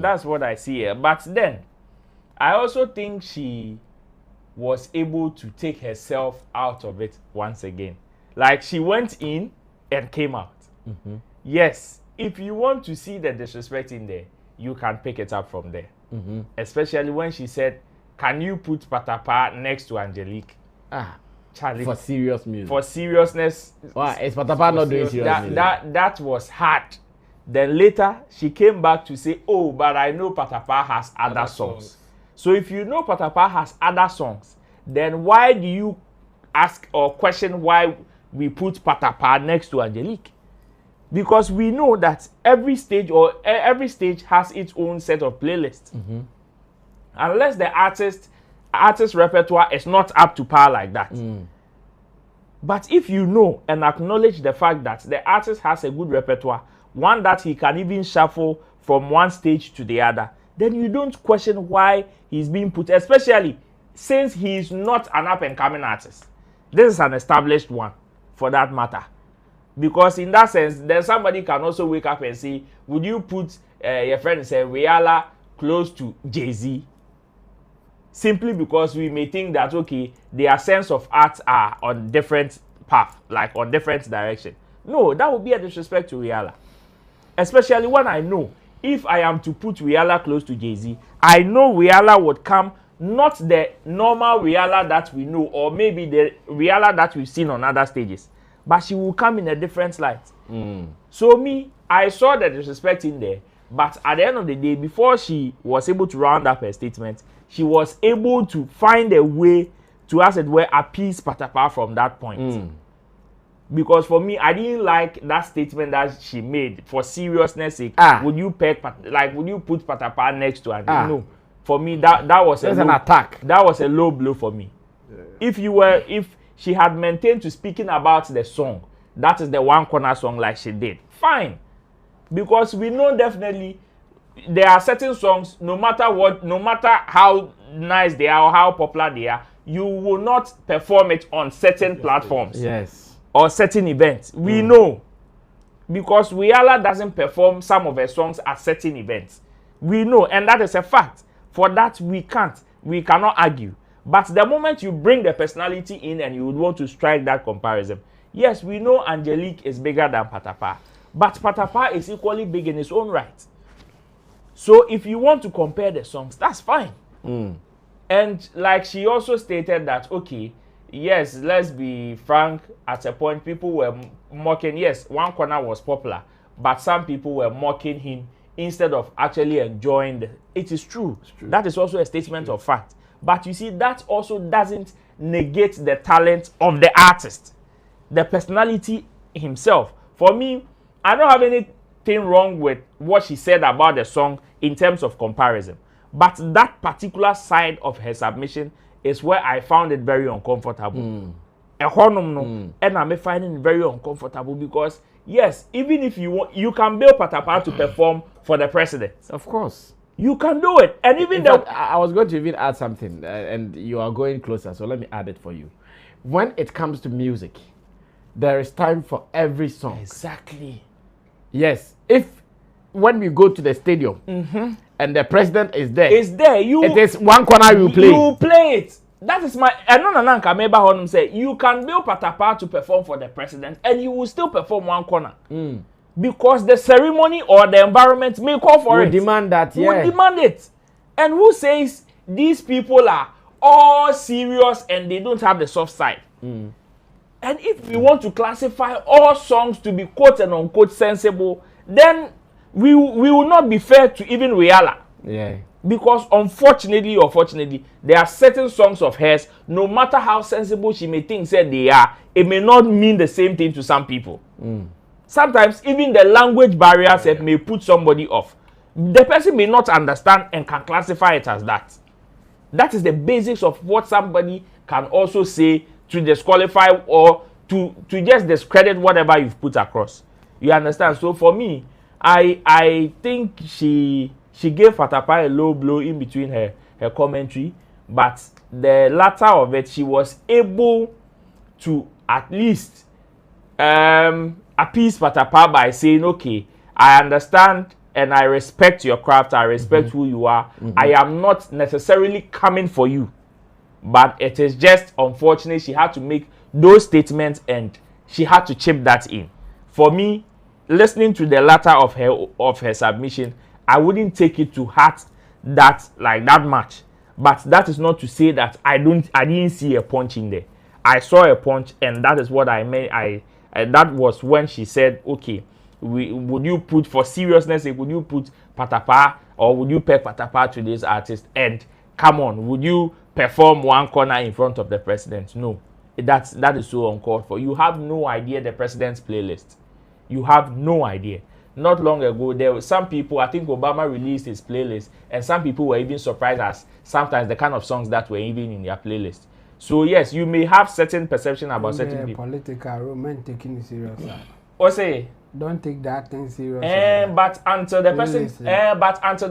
that's what I see here. But then, I also think she was able to take herself out of it once again. Like she went in and came out. Yes, if you want to see the disrespect in there, you can pick it up from there. Especially when she said, "Can you put Patapaa next to Angelique?" Charlie, for serious music. For seriousness. Why is Patapaa not doing serious music? That was hard. Then later she came back to say, "Oh, but I know Patapaa has other songs." So if you know Patapaa has other songs, then why do you ask or question why we put Patapaa next to Angelique? Because we know that every stage has its own set of playlists. Unless the artist repertoire is not up to par like that. But if you know and acknowledge the fact that the artist has a good repertoire, one that he can even shuffle from one stage to the other, then you don't question why he's being put, especially since he is not an up-and-coming artist. This is an established one, for that matter. Because in that sense, then somebody can also wake up and say, would you put your friend say Wiyaala close to Jay-Z? Simply because we may think that, okay, their sense of art are on different path, like on different direction. No, that would be a disrespect to Wiyaala. Especially when I know, if I am to put Wiyaala close to Jay-Z, I know Wiyaala would come, not the normal Wiyaala that we know, or maybe the Wiyaala that we've seen on other stages, but she will come in a different light. So me, I saw the disrespect in there, but at the end of the day, before she was able to round up her statement, she was able to find a way to, as it were, appease Patapaa from that point. Because for me, I didn't like that statement that she made. For seriousness sake, would you put Patapaa next to her? No. For me, that was an attack. That was a low blow for me. Yeah. If she had maintained to speaking about the song, that is the One Corner song like she did, fine. Because we know definitely there are certain songs, no matter how nice they are or how popular they are, you will not perform it on certain platforms. Yes. Or certain events. We know. Because Wiyaala doesn't perform some of her songs at certain events. We know, and that is a fact. For that, we cannot argue. But the moment you bring the personality in and you would want to strike that comparison, yes, we know Angelique is bigger than Patapaa. But Patapaa is equally big in its own right. So if you want to compare the songs, that's fine. And like she also stated that, okay, yes, let's be frank, at a point people were mocking, yes, One Corner was popular, but some people were mocking him instead of actually enjoying it. It is true. That is also a statement of fact. But you see, that also doesn't negate the talent of the artist. The personality himself. For me, I don't have anything wrong with what she said about the song in terms of comparison. But that particular side of her submission is where I found it very uncomfortable. And I'm finding it very uncomfortable because, yes, even if you want, you can bill Patapaa to perform for the president. Of course. You can do it. And even though I was going to even add something, and you are going closer, so let me add it for you. When it comes to music, there is time for every song. Exactly. Yes. When we go to the stadium and the president is there, it is one corner you play. You play it. That is my. I know Nanka Meba Honum say you can bill Patapaa to perform for the president, and you will still perform one corner. Because the ceremony or the environment may call for it. Demand that, yeah. Would demand it. And who says these people are all serious and they don't have the soft side? And if we want to classify all songs to be quote and unquote sensible, then we will not be fair to even Wiyaala. Yeah. Because unfortunately or fortunately, there are certain songs of hers, no matter how sensible she may think that they are, it may not mean the same thing to some people. Sometimes even the language barriers may put somebody off. The person may not understand and can classify it as that. That is the basics of what somebody can also say to disqualify or to just discredit whatever you've put across. You understand? So for me, I think she gave Patapaa a low blow in between her commentary, but the latter of it, she was able to at least appease Patapaa by saying, okay, I understand and I respect your craft, I respect who you are. I am not necessarily coming for you. But it is just unfortunate she had to make those statements and she had to chip that in. For me, listening to the latter of her submission, I wouldn't take it to heart that much. But that is not to say that I didn't see a punch in there. I saw a punch, and that is what I meant. That was when she said, okay, would you put, for seriousness sake, would you put Patapaa or would you peg Patapaa to this artist? And come on, would you perform one corner in front of the president? No, that is so uncalled for. You have no idea the president's playlist. You have no idea. Not long ago, there were some people, I think Obama released his playlist, and some people were even surprised as sometimes the kind of songs that were even in their playlist. So yes, you may have certain perception about certain people. Political women taking it serious. Or say, don't take that thing serious. But until the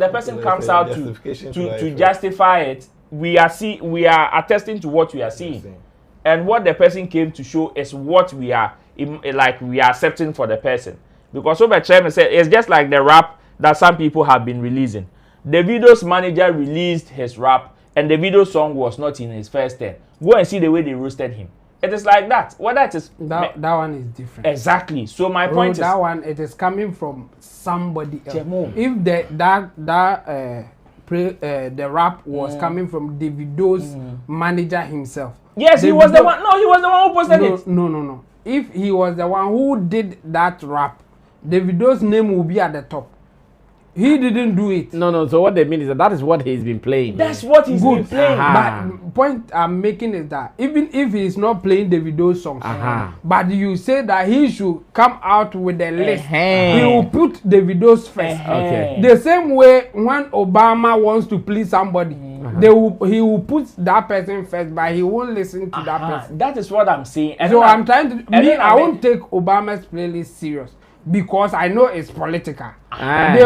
person, comes out to justify it, we are attesting to what we are seeing, and what the person came to show is what we are accepting for the person. Because over Chairman said it's just like the rap that some people have been releasing. Davido's manager released his rap, and the video song was not in his first 10. Go and see the way they roasted him. It is like that. What that is that one is different. Exactly. So my point is that one, it is coming from somebody else. If the rap was coming from Davido's manager himself. Yes, he was the one. No, he was the one who posted it. No. If he was the one who did that rap, Davido's name will be at the top. He didn't do it. No. So what they mean is that is what he's been playing. That's what he's been playing. But point I'm making is that even if he's not playing Davido's songs, but you say that he should come out with a list, he will put Davido's first. Okay. The same way when Obama wants to please somebody, he will put that person first, but he won't listen to that person. That is what I'm saying. And so I'm trying to. I won't take Obama's playlist serious. Because I know it's political. They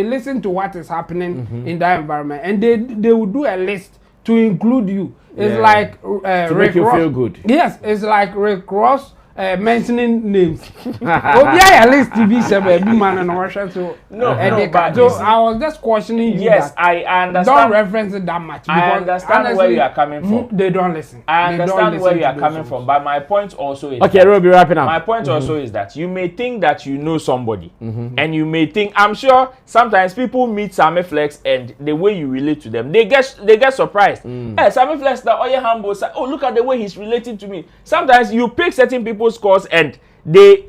listen to what is happening in that environment, and they will do a list to include you. It's like to make you feel good. Yes, it's like Rick Ross mentioning names. Obia list TV man and Russia. So I was just questioning you. Yes, I understand. Don't reference it that much. I understand honestly, where you are coming from. They don't listen. I understand where you are coming from, but my point also is okay. We'll be wrapping up. My point also is that you may think that you know somebody, and you may think. I'm sure sometimes people meet Sammy Flex, and the way you relate to them, they get surprised. Hey, Sammy Flex, humble. Oh, look at the way he's relating to me. Sometimes you pick certain people's scores and they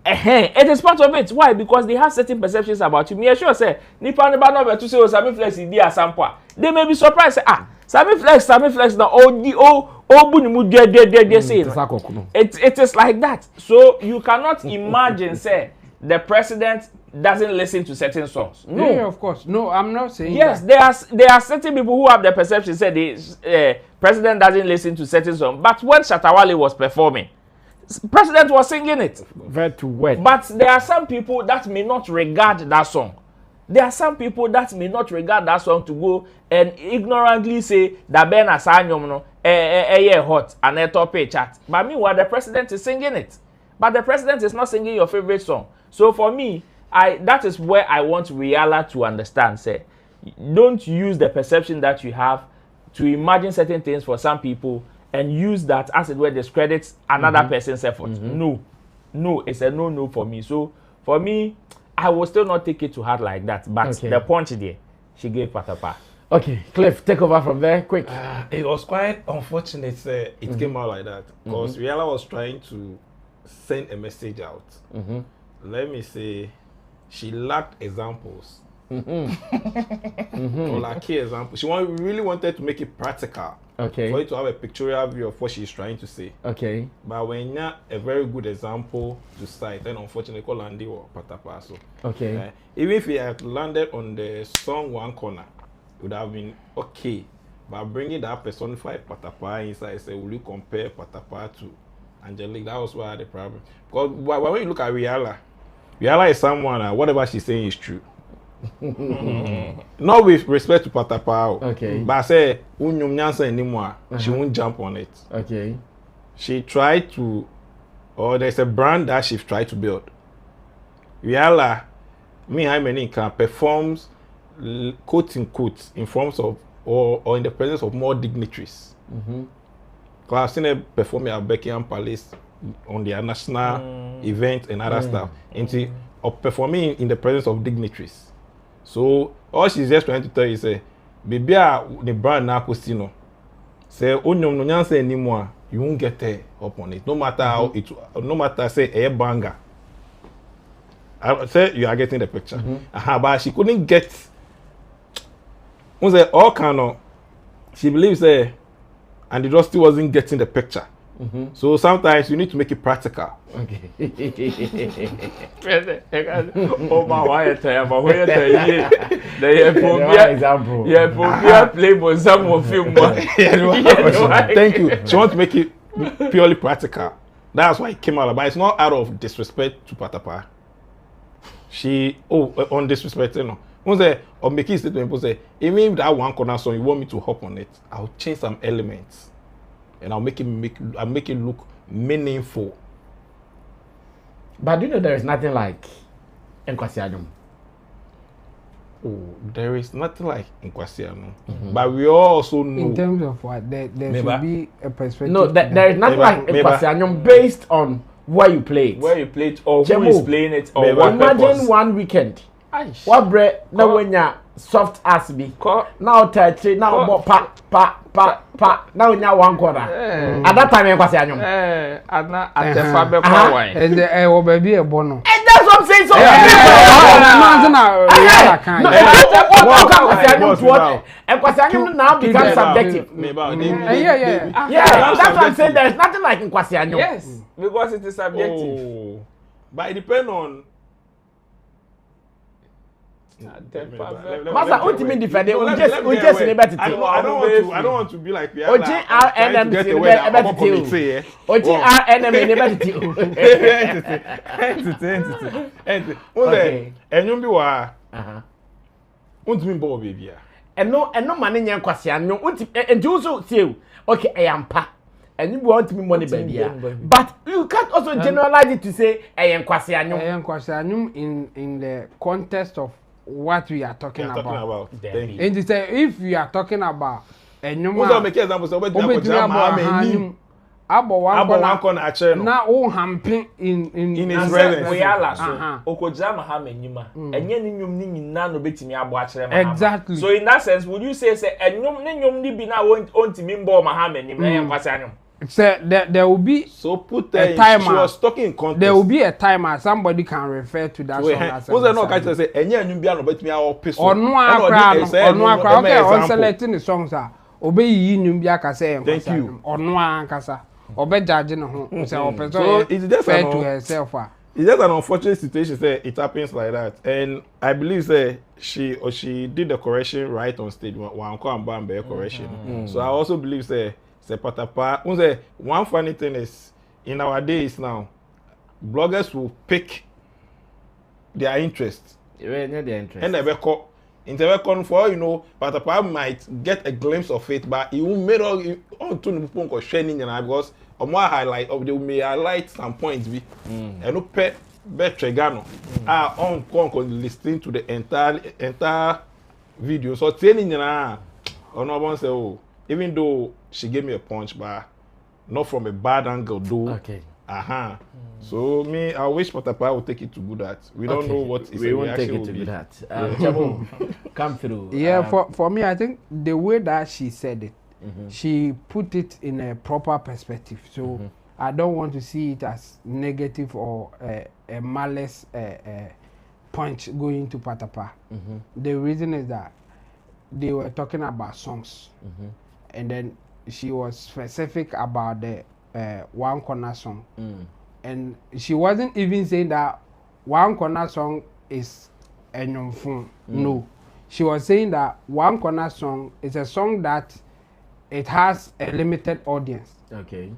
It is part of it. Why? Because they have certain perceptions about you. Me sure say, Nipa never know to say, oh, Sammy Flex is there sample. They may be surprised. Say, Sammy Flex, now it is like that. So you cannot imagine, say, the president doesn't listen to certain songs. No, yeah, of course. No, I'm not saying. Yes, that. there are certain people who have the perception, say, the president doesn't listen to certain songs. But when Shatta Wale was performing, president was singing it. Very too wet. But there are some people that may not regard that song. There are some people that may not regard that song to go and ignorantly say that Ben Asanyom no hot and a top chat. But meanwhile, the president is singing it. But the president is not singing your favorite song. So for me, that is where I want Wiyaala to understand. Say, don't use the perception that you have to imagine certain things for some people and use that as it were discredits another person's effort. No, it's a no for me. So for me, I will still not take it to heart like that. But the punch there, she gave Patapaa. Okay, Cliff, take over from there, quick. It was quite unfortunate it came out like that because Wiyaala was trying to send a message out. Let me say, she lacked examples. Or like key examples. She really wanted to make it practical. Okay. For you to have a pictorial view of what she's trying to say. Okay. But when you have a very good example to cite, then unfortunately call Andy or Patapaa. So okay. Even if he had landed on the song one corner, it would have been okay. But bringing that personified Patapaa inside, say, will you compare Patapaa to Angelique? That was why I had the problem. Because when you look at Wiyaala is someone, whatever she's saying is true. Not with respect to Patapaa. Okay. But I say, anymore, she won't jump on it. Okay. She tried to, or there's a brand that she tried to build. Wiyaala, can performs quote in quotes in front of or in the presence of more dignitaries. Because I've seen her perform at Buckingham Palace on their national event and other stuff. And of performing in the presence of dignitaries. So all she's just trying to tell you is, baby, the brand now Costino. Say, no say anymore. You won't get up on it. No matter how it, no matter say a banger. I say you are getting the picture. But she couldn't get. All kind of. She believes and the just still wasn't getting the picture. So sometimes you need to make it practical. Okay. Oh my, why you tell me? Why you tell me? The example. Yeah, for play for some film. Thank you. She wants to make it purely practical. That's why it came out. But it's not out of disrespect to Patapaa. She on disrespect, you know. Or make it statement. Say, even if that one corner song you want me to hop on it, I'll change some elements. And I'll make it look meaningful. But do you know there is nothing like Nkwasianum? Oh, there is nothing like Nkwasianum. But we also know. In terms of what? There should be a perspective. No, there is nothing like Nkwasianum based on where you play it. Where you play it or who is playing it or what purpose. Imagine one weekend. What bread? Now when you soft ass be. Now touch it. Now pa. Now we now one corner. At that time, Nkwasianum. At the Faber wine. And the baby a bono. And that's what I'm saying. So Nkwasianum now becomes subjective. Yeah, that's what I'm saying. There is nothing like Nkwasianum. Yes, because it is subjective. But it depends on. Master, what do you mean defend it? We just liberty. I don't want to be like Wiyaala. Okay, I am pa. And you want me money, baby. But you can't also generalize it to say I am Nkwasianum in the context of what we are talking about. And if we are talking about a new make examples of one corner actually now all hamping in his presence. Wiyaala so okojama ha mennyuma enye ni nyum ni nyina no betimi abo akere ma. Exactly. So in that sense would you say enyum ni nyum ni bi na ontimi mbo ma ha mennyum na Nkwasianum? So there will be so put a timer. She was talking in context. There will be a timer. Somebody can refer to that song as a no catch say enye nyum bia no betimi a opis. Onu akra okay on selecting the songs are obey yi nyum bia ka say thank you. Onu ankasa obe judge no ho say opeso so it's just fair to herself. It's just an unfortunate situation. Say it happens like that, and I believe say she did the correction right on stage. One correction. So I also believe say Patapaa. One funny thing is in our days now, bloggers will pick their interest. Their interest. And they will call. For Patapaa might get a glimpse of it, but he will make all to the point of sharing because or more highlight of they may highlight some points be and no pet trigano on listening to the entire video. So training or no one say even though she gave me a punch, but not from a bad angle though. Okay. So I wish Patapaa would take it to good that. We don't know what is we won't take it to good that. Chabo, come through. Yeah, for me, I think the way that she said it, she put it in a proper perspective. So I don't want to see it as negative or a malice punch going to Patapaa. The reason is that they were talking about songs, and then she was specific about the One Corner song, and she wasn't even saying that One Corner song is a non-phone. No, she was saying that One Corner song is a song that it has a limited audience. Okay.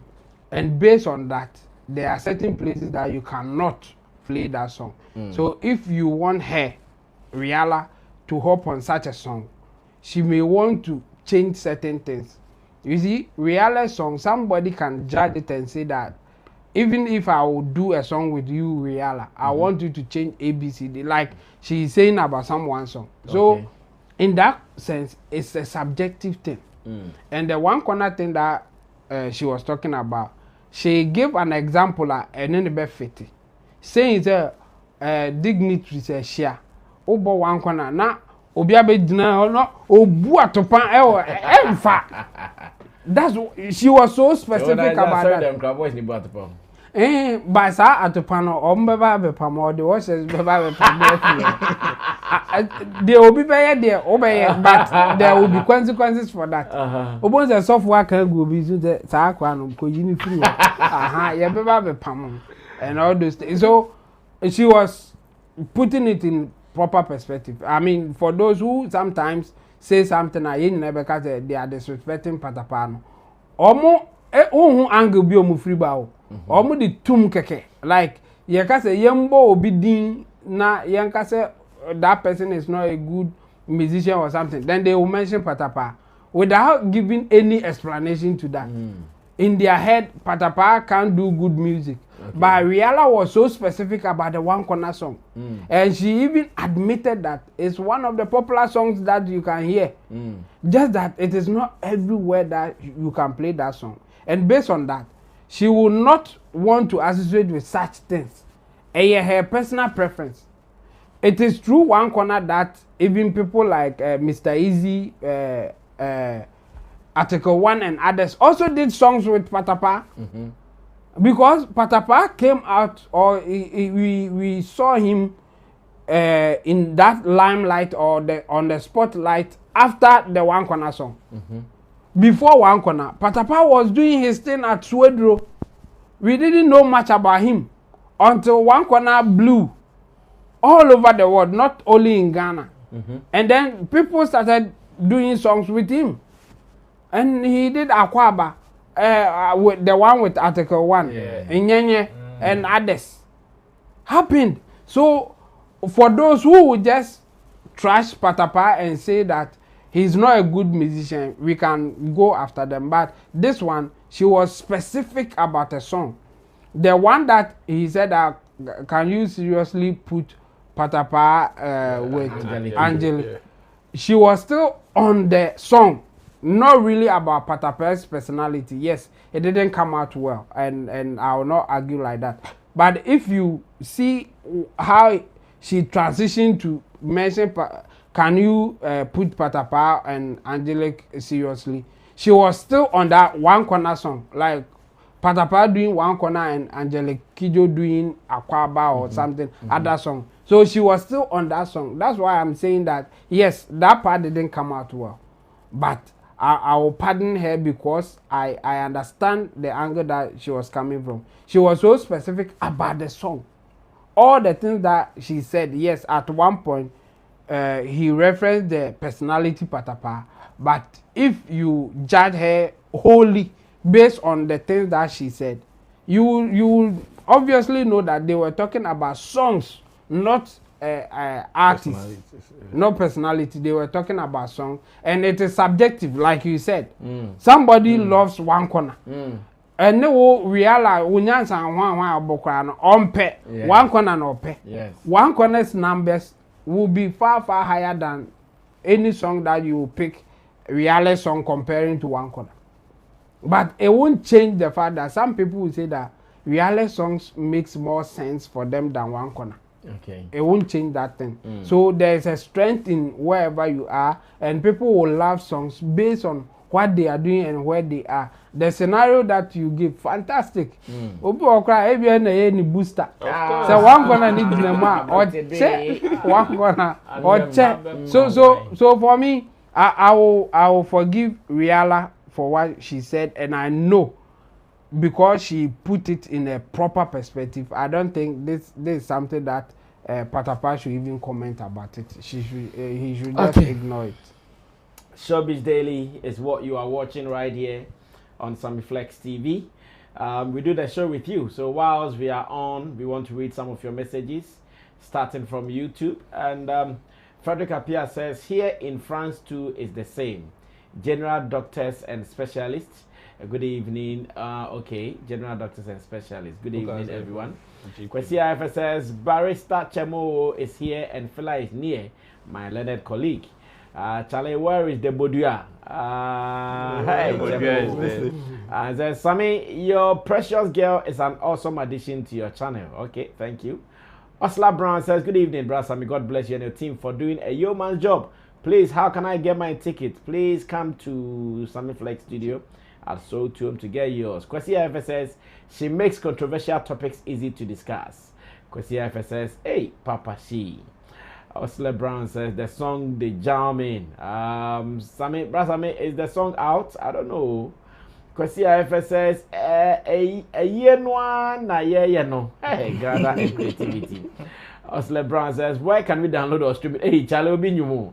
And based on that, there are certain places that you cannot play that song. So if you want her, Wiyaala, to hop on such a song, she may want to change certain things. You see, Wiyaala's song, somebody can judge it and say that even if I will do a song with you, Wiyaala, I want you to change ABCD, like she's saying about someone's song. So in that sense, it's a subjective thing. And the One Corner thing that she was talking about, she gave an example and then the fit, saying that dignity is a share. Obo One Corner na obi abedina no obu atopan emfa. That's she was so specific about that. But sa atopano ombeba be pamo the washes beba be pamo. There will be there but there will be consequences for that. Obon the software can go be so sa akwa no ko yini free. Ye beba be pamo and all those things. So she was putting it in proper perspective. I mean, for those who sometimes say something because they are disrespecting Patapaa. Omo angle bi omu free ba. Omo di tum keke. Like ye ka say yembo obi din na yen ka say that person is not a good musician or something. Then they will mention Patapaa without giving any explanation to that. In their head, Patapaa can't do good music. But Wiyaala was so specific about the One Corner song. And she even admitted that it's one of the popular songs that you can hear. Just that it is not everywhere that you can play that song. And based on that, she will not want to associate with such things. And her personal preference. It is true One Corner that even people like Mr. Easy, Article 1 and others also did songs with Patapaa. Because Patapaa came out, or we saw him in that limelight or on the spotlight after the One Corner song. Before One Corner, Patapaa was doing his thing at Swedro. We didn't know much about him until One Corner blew all over the world, not only in Ghana. And then people started doing songs with him. And he did Akwaba. With the one with Article 1, Nyenye and others happened. So for those who would just trash Patapaa and say that he's not a good musician, we can go after them. But this one, she was specific about a song. The one that he said, can you seriously put Patapaa with Angelique? She was still on the song. Not really about Patapaa's personality. Yes, it didn't come out well, and I will not argue like that. But if you see how she transitioned to mention, can you put Patapaa and Angelique seriously? she was still on that one corner song, like Patapaa doing one corner and Angelique Kidjo doing Akwaba or something, other song. So she was still on that song. That's why I'm saying that, yes, that part didn't come out well. But I will pardon her because I understand the angle that she was coming from. She was so specific about the song. All the things that she said, yes, at one point, he referenced the personality Patapaa. But if you judge her wholly based on the things that she said, you will obviously know that they were talking about songs, not artists, not personality. They were talking about songs, and it is subjective, like you said. Somebody loves one corner. And no Wiyaala unyansa hwan abokra no ompe one corner no pe. Yes. One corner's numbers will be far higher than any song that you pick Wiyaala song comparing to one corner. But it won't change the fact that some people will say that Wiyaala songs makes more sense for them than one corner. Okay. It won't change that thing. So there's a strength in wherever you are, and people will love songs based on what they are doing and where they are. The scenario that you give, fantastic. Obi okra ebi na ye ni booster. So one corner need dinama or che one corner or che. So for me, I will forgive Wiyaala for what she said, and I know because she put it in a proper perspective. I don't think this is something that Patapaa should even comment about it. He should just ignore it. Showbiz Daily is what you are watching right here on Sammy Flex TV. We do the show with you. So whilst we are on, we want to read some of your messages, starting from YouTube. And Frederick Apia says, here in France too is the same. General doctors and specialists. Good evening. Okay, general doctors and specialists. Good evening, everyone. Kwesi IFS says, Barrister Chemo is here and Fela is near, my learned colleague. Charlie, where is the Bodua? Hey, and then Sammy, your precious girl is an awesome addition to your channel. Okay, thank you. Osla Brown says, good evening, brother Sammy. God bless you and your team for doing a yeoman's job. Please, how can I get my ticket? Please come to Sammy Flex Studio at So to him to get yours. Kwesi IFS says, she makes controversial topics easy to discuss. Kwesi IFS says, hey, Papa she. Osler Brown says the song the jamming. Sammy, is the song out? I don't know. Kwesi IFS says a year one na year no. Hey, gather and creativity. Osler Brown says, where can we download or stream it? Hey, Charlie Obi Nyumu.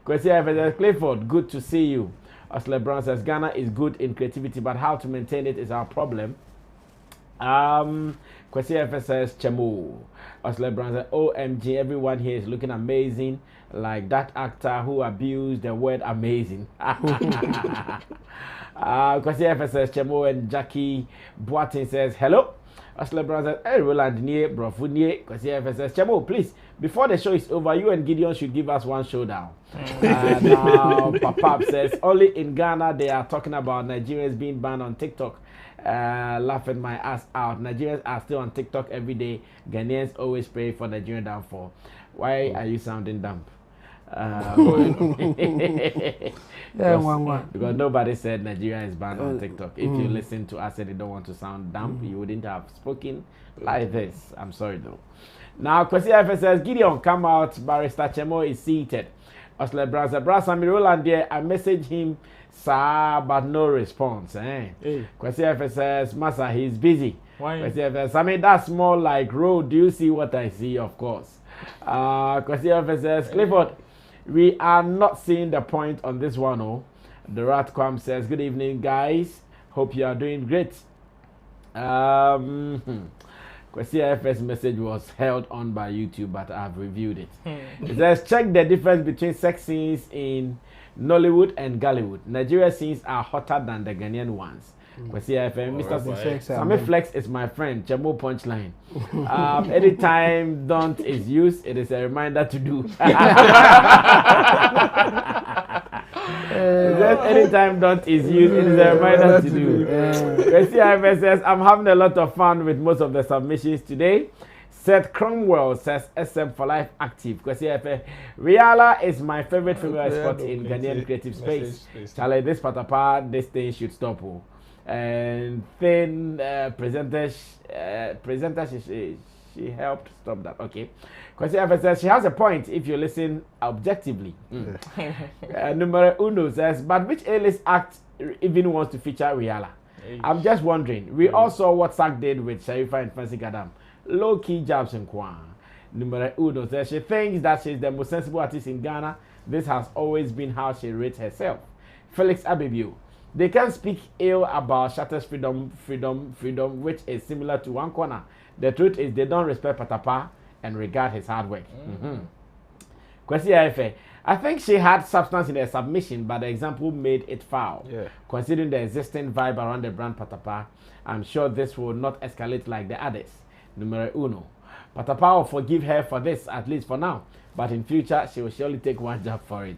Kwesi IFS says, Clifford, good to see you. Osler Brown says Ghana is good in creativity, but how to maintain it is our problem. Kwesi IFS says Chemo. Osler Brown says, OMG, everyone here is looking amazing, like that actor who abused the word amazing. Kwesi IFS says Chemo, and Jackie Boatin says hello. Osler Brown says, hey, Roland Nye, Brofu Nye. Kwesi IFS says, Chemo, please, before the show is over, you and Gideon should give us one showdown. Now, Papap says, only in Ghana they are talking about Nigerians being banned on TikTok. Laughing my ass out. Nigerians are still on TikTok every day. Ghanaians always pray for Nigerian downfall. Why are you sounding dumb? Because nobody said Nigeria is banned on TikTok. If you listen to us and you don't want to sound dumb, you wouldn't have spoken like this. I'm sorry though. Now, Kwesi IFS says, Gideon, come out. Barrister Chemo is seated. Osler Brother Sammy Roland there. I messaged him, sir, but no response. Kwesi IFS says, Massa, he's busy. Why? Kwesi IFS, Sammy, that's more like road. Do you see what I see? Of course. Kwesi IFS says, Clifford, we are not seeing the point on this one. Oh, the Ratquam says, good evening, guys. Hope you are doing great. Kwesi IFS message was held on by YouTube, but I've reviewed it. It says, check the difference between sex scenes in Nollywood and Gollywood. Nigeria scenes are hotter than the Ghanaian ones. Kwesi IFS, Mr. Sammy Flex is my friend. Chemo punchline. Anytime don't is used, it is a reminder to do. Anytime don't is used, it is a reminder to do. Kwesi IFS says, I'm having a lot of fun with most of the submissions today. Seth Cromwell says SM for life active. Because Wiyaala is my favorite female sport in Ghanaian creative space. Charlie, this Patapaa, this thing should stop. And thin presenter, she helped stop that. Okay. Because says she has a point if you listen objectively. Numero uno says, but which A-list act even wants to feature Wiyaala? I'm just wondering. We all saw what Sak did with Sharifa and Fancy Gadam. Low-key jabs in Kwan. Numero uno says she thinks that she's the most sensible artist in Ghana. This has always been how she rates herself. Felix Abibio. They can speak ill about Shatta's freedom, which is similar to one corner. The truth is they don't respect Patapaa and regard his hard work. I think she had substance in her submission, but the example made it foul. Considering the existing vibe around the brand Patapaa, I'm sure this will not escalate like the others. Numero uno. Patapaa will forgive her for this, at least for now, but in future she will surely take one job for it.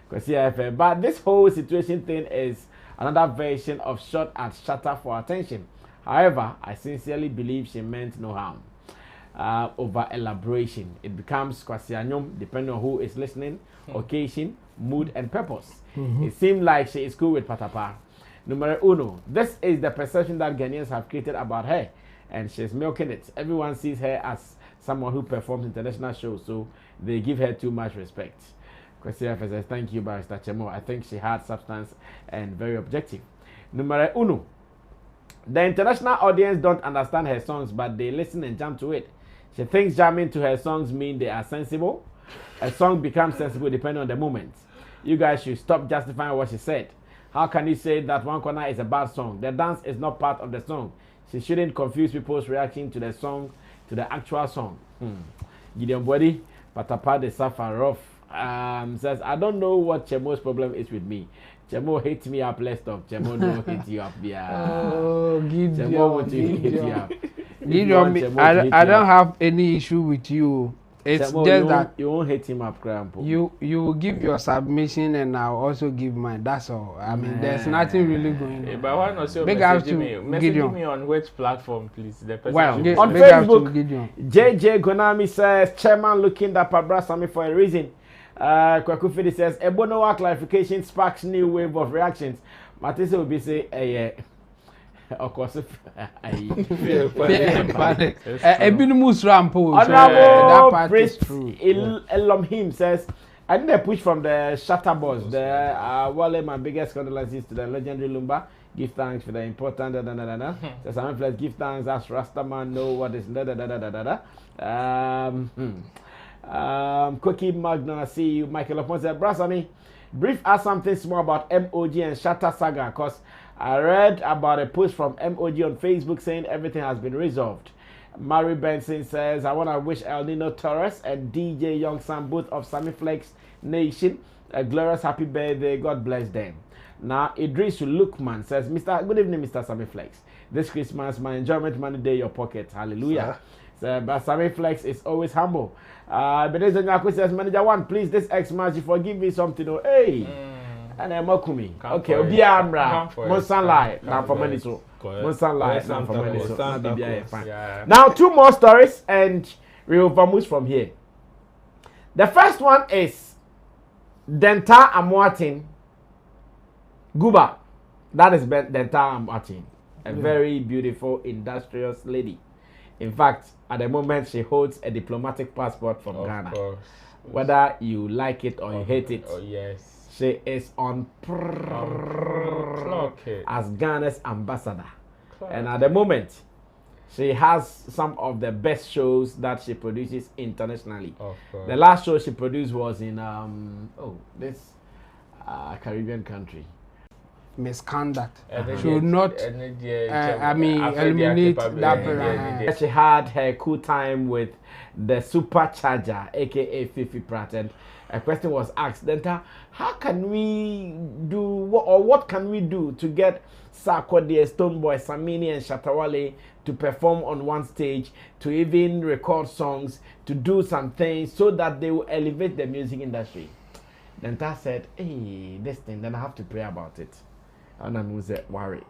But this whole situation thing is another version of shot at Shatta for attention. However, I sincerely believe she meant no harm. Over elaboration, it becomes kwasianyom depending on who is listening, occasion, mood, and purpose. It seems like she is cool with Patapaa. Numero uno, this is the perception that Ghanaians have created about her, and she's milking it. Everyone sees her as someone who performs international shows, so they give her too much respect. Kwasi says, thank you, Barrister Chemo. I think she had substance and very objective. Numero uno, the international audience don't understand her songs, but they listen and jam to it. She thinks jamming to her songs mean they are sensible. A song becomes sensible depending on the moment. You guys should stop justifying what she said. How can you say that One Corner is a bad song? The dance is not part of the song. She shouldn't confuse people's reaction to the song to the actual song. Gideon Body, Patapaa the suffer rough. Says, I don't know what Chemo's problem is with me. Chemo hates me up, let's stop. Chemo don't hate you up. Oh, Gideon. Chemo wants to hit you up. Gideon, I don't have any issue with you. It's Chemo, just that you won't hate him up, Grandpa. you will give your submission and I'll also give mine. That's all. I mean, there's nothing really going on. But why not say message me on which platform, please? The person Well, Big on Facebook, JJ Gonami says, Chairman looking at Pabra Sammy for a reason. Kwakufidi says, Ebonowa clarification sparks new wave of reactions. Matisse will be say, of course, Honorable Priest Elomhim says, I need a push from the Shatta boss. The Wale, my biggest condolences to the legendary Lumba. Give thanks for the important So Sammy Flex, give thanks as Rastaman know what is Cookie Magna, I see you. Michael Lapon said, Brasami, brief us something small about MOG and Shatta saga, because I read about a post from MOG on Facebook saying everything has been resolved. Mary Benson says, I want to wish El Nino Torres and DJ Young Sam, both of Sammy Flex Nation, a glorious happy birthday. God bless them. Now, Idris Lukman says, good evening, Mr. Sammy Flex. This Christmas, my enjoyment money day in your pocket. Hallelujah. So, but Sammy Flex is always humble. Beneza Nyako says, Manager One, please, this Xmas, you forgive me something. Oh, hey. And I'm Mokumi. Okay, Obi Amra. Monsanlai. Now for money so. Monsanlai. Now for money so. Now, two more stories and we will move from here. The first one is Denta Amwatin Guba. That is Denta Amwatin. A very beautiful, industrious lady. In fact, at the moment, she holds a diplomatic passport from Ghana. Course. Whether you like it or you hate it, she is on as Ghana's ambassador. And at the moment, she has some of the best shows that she produces internationally. The last show she produced was in this Caribbean country. Misconduct should not eliminate that. She had her cool time with the supercharger, aka Fifi Pratt, and a question was asked, Denta, how can we do what can we do to get Sarkodie, Stonebwoy, Sammy and Shatta to perform on one stage, to even record songs, to do some things so that they will elevate the music industry? Denta said, hey, this thing, then I have to pray about it. And I was worried.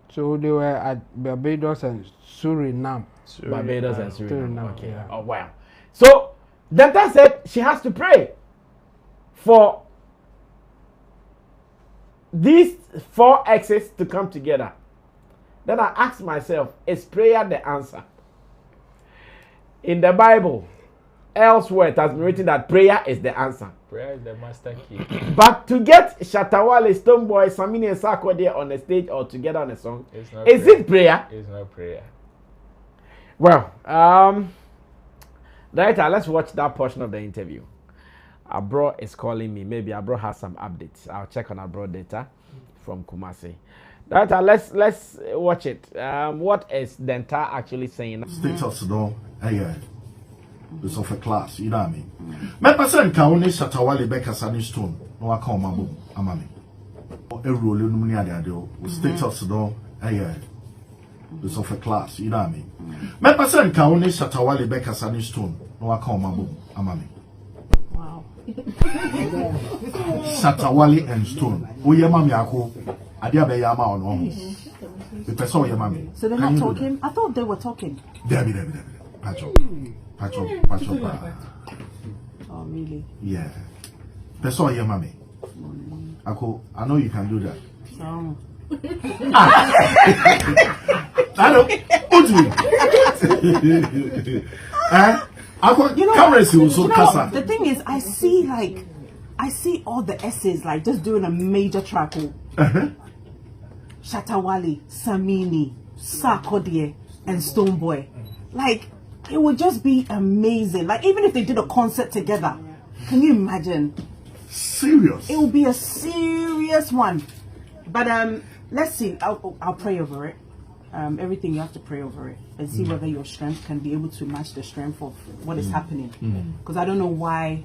So they were at Barbados and Suriname. Barbados and Suriname. Okay. Yeah. Oh wow. So Denta said she has to pray for these 4 exes to come together. Then I asked myself, is prayer the answer? In the Bible, elsewhere it has been written that prayer is the answer. Prayer is the master key. But to get Shatta, Wale, Stonebwoy, Sammy and Sarkodie on the stage or together on a song, is it prayer? It's not prayer. Well, Director, let's watch that portion of the interview. Abro is calling me. Maybe Abro has some updates. I'll check on Abro data from Kumasi. Director, let's watch it. What is Denta actually saying? Status though, yeah. It's of a class, you know what I mean? My person can only Shatta, Wale, Becca, Sunny Stone. No, I call my boom, Amami. Every role in the status though, yeah. It's of a class, you know what I mean? My person can only Shatta, Wale, Becca, Sunny Stone. No, I call my boom, Amami. Wow. Shatta, Wale, and Stone. Oh, yeah, Mammy, I call. I dare be Yama on home. The person, yeah, Mammy. So they're not talking? I thought they were talking. Debbie. Patch up. Oh, really? Yeah. Person, yeah, Mammy. I know you can do that. So. Hello. The thing is, I see all the essays like just doing a major track. Shatta, Wale, Sammy, Sarkodie, and Stonebwoy. Like, it would just be amazing. Like, even if they did a concert together, can you imagine? Serious. It will be a serious one. But let's see. I'll pray over it. Everything you have to pray over it and see whether your strength can be able to match the strength of what is happening. Because I don't know why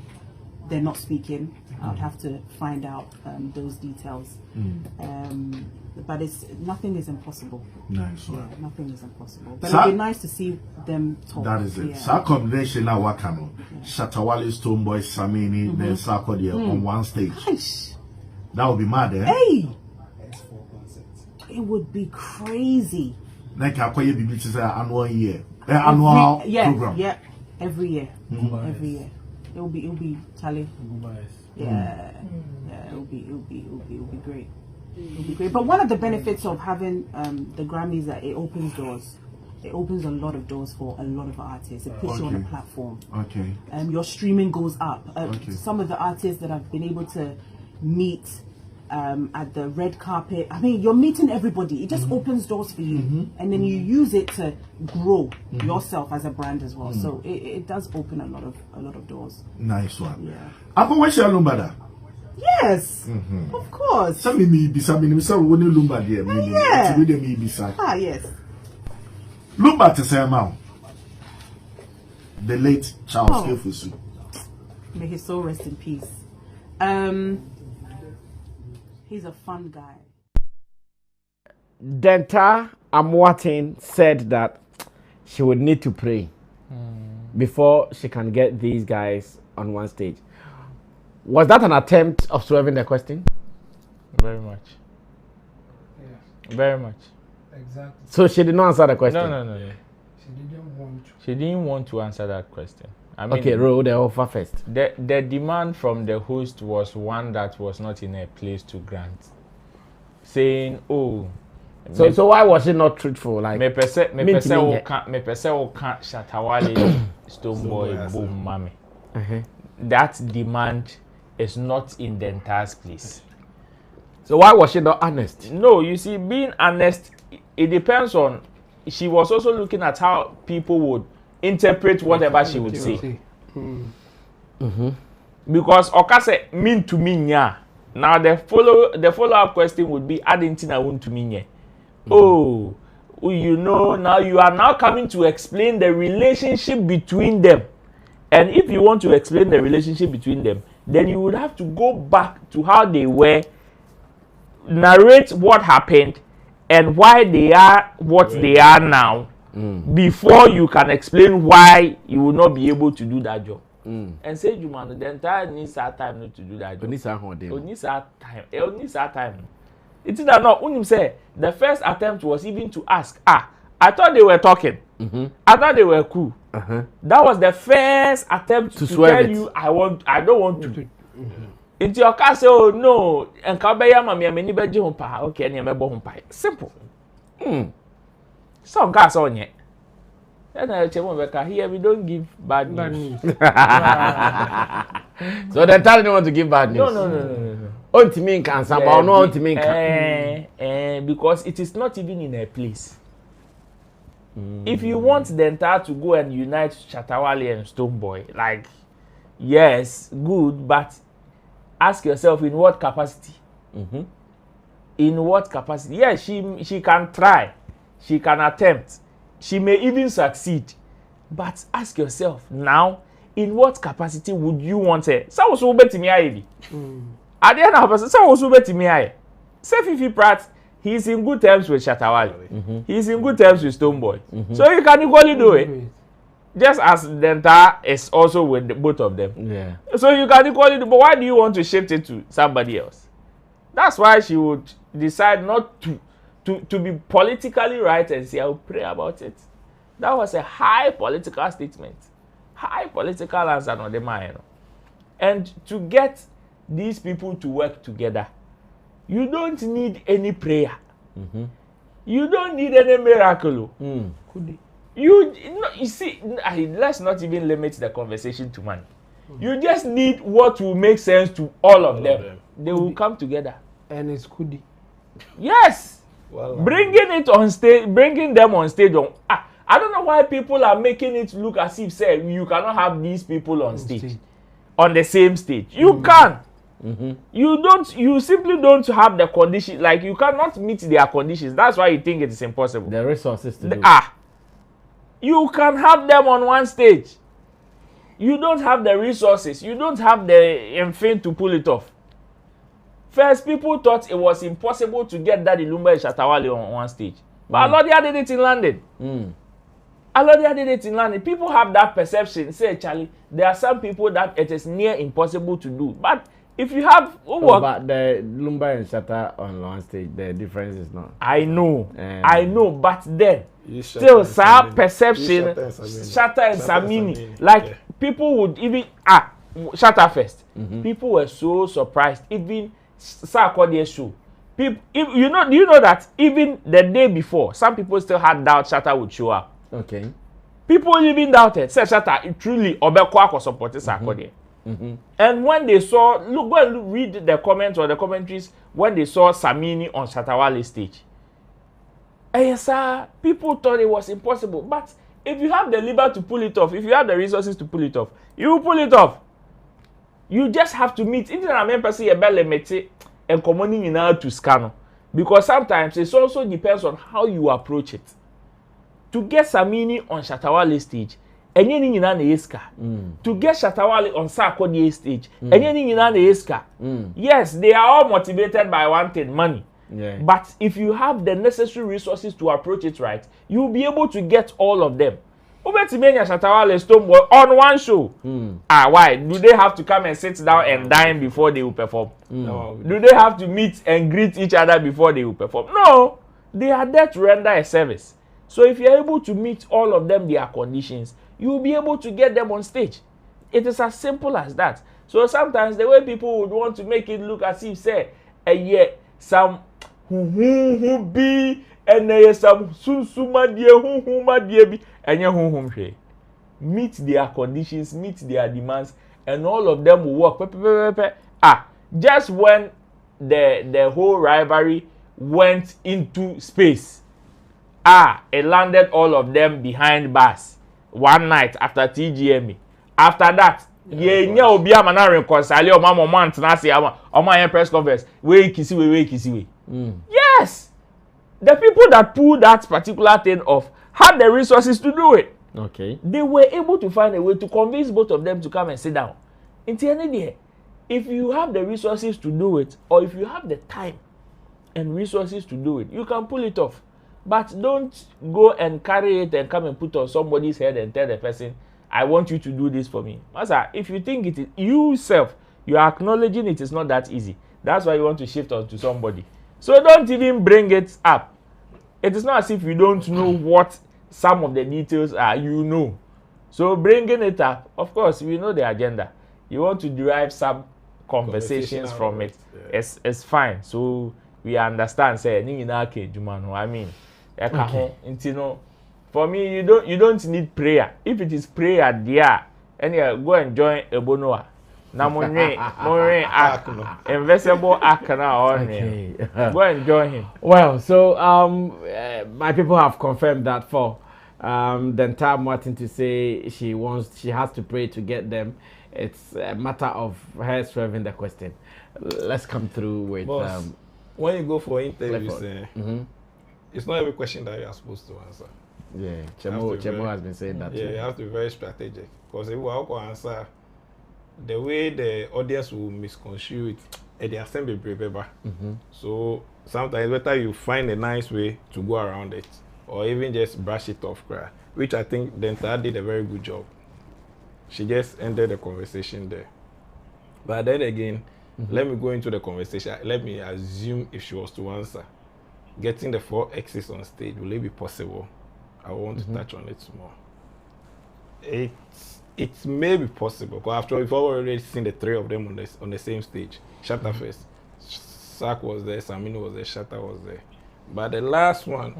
they're not speaking. I'll have to find out those details. But nothing is impossible. Nice one. Yeah, nothing is impossible. But it'd be nice to see them talk. That is it. Yeah. So combination now what can Shatta, Wale, Stonebwoy, Sammy, then Sarkodie on one stage. Gosh. That would be mad, eh? Hey! It would be crazy. Like I call you annual year. Annual program. Yeah, every year. Every year. It'll be Charlie. Yeah. Yeah, it'll be great. It'll be great. But one of the benefits of having the Grammys is that it opens doors. It opens a lot of doors for a lot of artists. It puts you on a platform. Okay. Your streaming goes up. Some of the artists that I've been able to meet at the red carpet, I mean, you're meeting everybody. It just opens doors for you, and then you use it to grow yourself as a brand as well. So it does open a lot of doors. Nice one. Yeah. Apa we share Lumbada? Yes, of course. Some me bisa woni Lumba there. Yeah. Me bisa. Ah, yes. Lumba to say amount. The late Charles Kefusu. May his soul rest in peace. He's a fun guy. Denta Amwatin said that she would need to pray before she can get these guys on one stage. Was that an attempt of swerving the question? Very much. Yeah. Very much. Exactly. So she did not answer the question? No. She didn't want to. She didn't want to answer that question. I mean, okay, roll the offer first. The demand from the host was one that was not in a place to grant. Saying, oh... So why was she not truthful? Like, me pese o kan Shatta, Wale, Stonebwoy, boom, mommy. That demand is not in the entire place. So why was she not honest? No, you see, being honest, it depends on... She was also looking at how people would interpret whatever she would say. Because Okase mean to me nya. Now the follow-up question would be adding to me nya. Oh, you know, now you are now coming to explain the relationship between them. And if you want to explain the relationship between them, then you would have to go back to how they were, narrate what happened, and why they are what they are now, before you can explain why you will not be able to do that job. And say, you man, the entire needs our time not to do that job. It needs our time. It is that not. Unim say the first attempt was even to ask. I thought they were talking. I thought they were cool. That was the first attempt to tell you I don't want to. Into your car say, oh no, and Kabeya mami ameni beji humpa. Okay, ni amebo humpa. Simple. Some cars on yet. Then I tell you, here we don't give bad news. So the entire don't want to give bad news. No. Ontimin can somehow no ontimin can. Because it is not even in a place. If you want the entire to go and unite Shatta, Wale and Stonebwoy, like, yes, good, but ask yourself in what capacity? In what capacity? Yes, she can try, she can attempt, she may even succeed, but ask yourself now, in what capacity would you want her? So was so better me at the end of the so was so better me say Fifi Pratt. He's in good terms with Shatta Wale. He's in good terms with Stonebwoy. So you can equally do it. Just as Denta is also with both of them. Yeah. So you can equally do. But why do you want to shift it to somebody else? That's why she would decide not to be politically right and say, I'll pray about it. That was a high political statement. High political answer on the mind. And to get these people to work together, you don't need any prayer. You don't need any miracle. You see, let's not even limit the conversation to money. You just need what will make sense to all of them. They will come together. And it's Kudi. Yes. Bringing it on stage, bringing them on stage. I don't know why people are making it look as if say you cannot have these people on stage, on the same stage. You can. You simply don't have the conditions. Like you cannot meet their conditions. That's why you think it is impossible. The resources to do. You can have them on one stage. You don't have the resources. You don't have the infame to pull it off. First, people thought it was impossible to get Daddy Lumba and Shatta Wale on one stage. But Alodia did it in London. Alodia did it in London. People have that perception. Say, Charlie, there are some people that it is near impossible to do. But if you have but the Lumba and Shatta on one stage, the difference is not. I know, but then still some perception, Shatta and Sammy, like people would even Shatta first. People were so surprised. Even Sarkodie show. People, do you know that even the day before, some people still had doubt Shatta would show up. Okay. People even doubted. Said Shatta truly Obekwa supported Sarkodie. And when they saw, go and read the comments or the commentaries when they saw Sammy on Shatta Wale stage. Yes, sir, people thought it was impossible. But if you have the liver to pull it off, if you have the resources to pull it off, you will pull it off. You just have to meet. Even a member say a belle mete and commoning in to scan. Because sometimes it also depends on how you approach it. To get Sammy on Shatta Wale stage, anything in an eska. To get Shatta Wale on Sarkodie stage, anything in an eska. Yes, they are all motivated by one thing, money. Yeah. But if you have the necessary resources to approach it right, you will be able to get all of them. Ubetimenya Shatta Wale Stonebwoy on one show. Why? Do they have to come and sit down and dine before they will perform? No. Do they have to meet and greet each other before they will perform? No. They are there to render a service. So if you're able to meet all of them their conditions, you will be able to get them on stage. It is as simple as that. So sometimes the way people would want to make it look as if say, some who be and some sunsuma dear be and meet their conditions, meet their demands, and all of them will work. Just when the whole rivalry went into space, it landed all of them behind bars one night after TGME. After that, obi amana reconcile o mama month na say o press conference we kisi. Yes, the people that pulled that particular thing off had the resources to do it. Okay. They were able to find a way to convince both of them to come and sit down. If you have the resources to do it, or if you have the time and resources to do it, you can pull it off. But don't go and carry it and come and put on somebody's head and tell the person, I want you to do this for me. Master, if you think it is you are acknowledging it is not that easy. That's why you want to shift on to somebody. So don't even bring it up. It is not as if you don't know what some of the details are, you know. So bringing it up, of course, we know the agenda. You want to derive some conversations from it. Yeah. It's fine. So we understand. Say, I mean, for me, you don't need prayer. If it is prayer, dear, and go and join Ebonoa. Now, investable Akana, go and join him. Well, so my people have confirmed that for the entire Martin to say she has to pray to get them. It's a matter of her serving the question. Let's come through with. Boss, when you go for interviews, it's not every question that you are supposed to answer. Yeah, Chemo has been saying that. Yeah, too. you have to be very strategic because if you have to answer, the way the audience will misconstrue it, they are simply prepared. So sometimes it's better you find a nice way to go around it, or even just brush it off, which I think the entire did a very good job. She just ended the conversation there. But then again, let me go into the conversation. Let me assume if she was to answer, getting the 4 exes on stage, will it be possible? I want to touch on it more. It may be possible, because after all, we've already seen the 3 of them on the same stage. Shatta first. Sark was there, Sammy was there, Shatta was there. But the last one,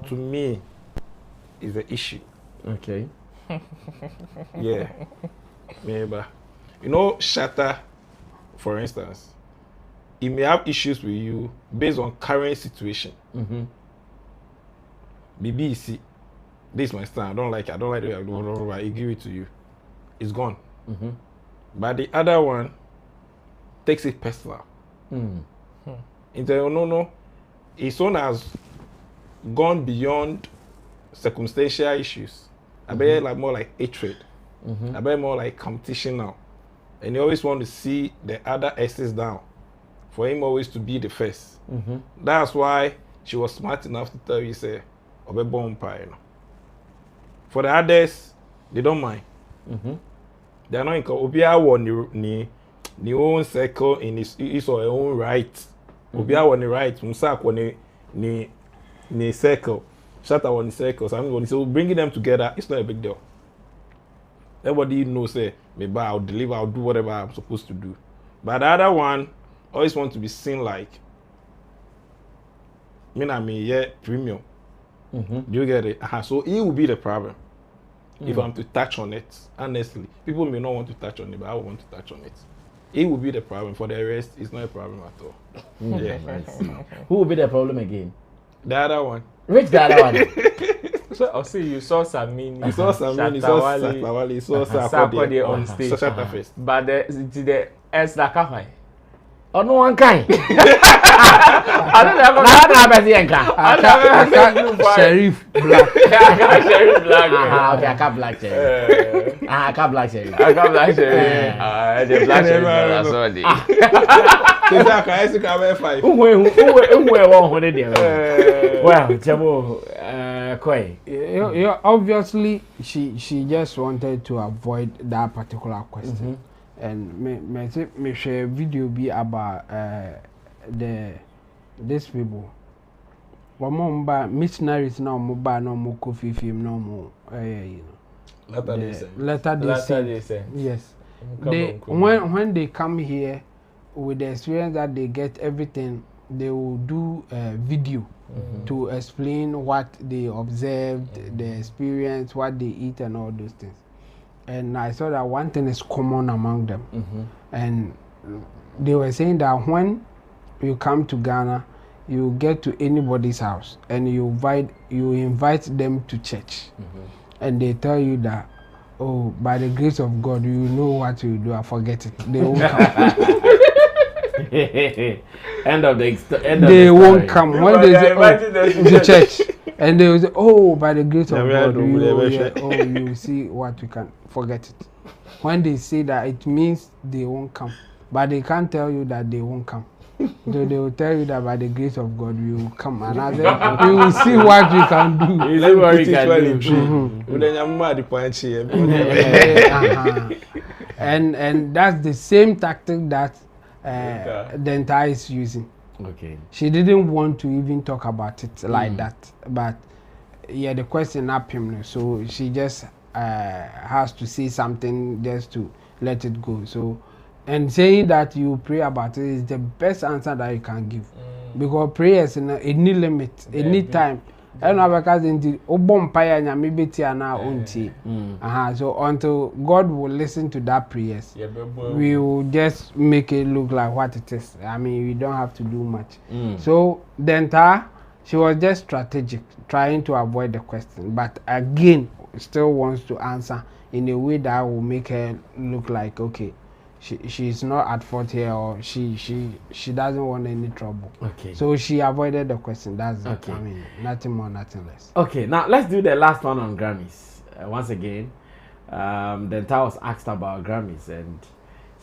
to me, is the issue. Okay. Yeah. Maybe. You know, Shatta, for instance, he may have issues with you based on current situation. BBC, this is my stand. I don't like it. I don't like it. I give it to you. It's gone. But the other one takes it personal. No. His own has gone beyond circumstantial issues. I bet like more like hatred. I bet more like competition now. And you always want to see the other exes down. For him always to be the first. That's why she was smart enough to tell you, say, Obe Bompire. For the others, they don't mind. They are not in Obia won the own circle in his or her own right. Obia won the right. Musak won the circle. Shatta won the circle. So bringing them together, it's not a big deal. Everybody knows, say, maybe I'll deliver, I'll do whatever I'm supposed to do. But the other one always want to be seen like, premium. Do you get it? So it will be the problem. If I'm to touch on it, honestly, people may not want to touch on it, but I want to touch on it. It will be the problem. For the rest, it's not a problem at all. Yeah. Who will be the problem again? The other one. Which the other one? So I'll see you saw Sammy. You saw Sammy. You saw Wale. You saw Sarkodie on stage. Shatta first. But the S like a Oh, no one kind. I don't know. Sheriff Black. Sheriff Black. Okay, I can't black sheriff. I can't black sheriff. The black sheriff. Sorry. Well, Chemo, Koi. Obviously, she just wanted to avoid that particular question. And me share video be about these people. Wamomba missionaries now moba no mo coffee film no mo Latter day Saint. Yes. When they come here with the experience that they get everything, they will do a video to explain what they observed, the experience, what they eat and all those things. And I saw that one thing is common among them. And they were saying that when you come to Ghana, you get to anybody's house and you invite them to church. And they tell you that, oh, by the grace of God, you know what you do, I forget it. They won't come. They won't come. When they say, to church. And they will say, oh, by the grace of God, you see what we can forget it. When they say that, it means they won't come. But they can't tell you that they won't come. So they will tell you that by the grace of God, you will come. And I said, you will see what you can do. And that's the same tactic that Denta is using. Okay. She didn't want to even talk about it like that. But yeah, the question up him, so she just has to say something just to let it go. So, and saying that you pray about it is the best answer that you can give, because prayers in any limit, any time. I don't know because in the obompire nyame beti ana onti. So until God will listen to that prayers, we will just make it look like what it is. I mean, we don't have to do much. So then she was just strategic, trying to avoid the question, but again still wants to answer in a way that will make her look like okay, she's not at fault here, or she doesn't want any trouble. Okay. So she avoided the question. That's okay. I mean, nothing more, nothing less. Okay. Now let's do the last one on Grammys. Once again, then Ta was asked about Grammys, and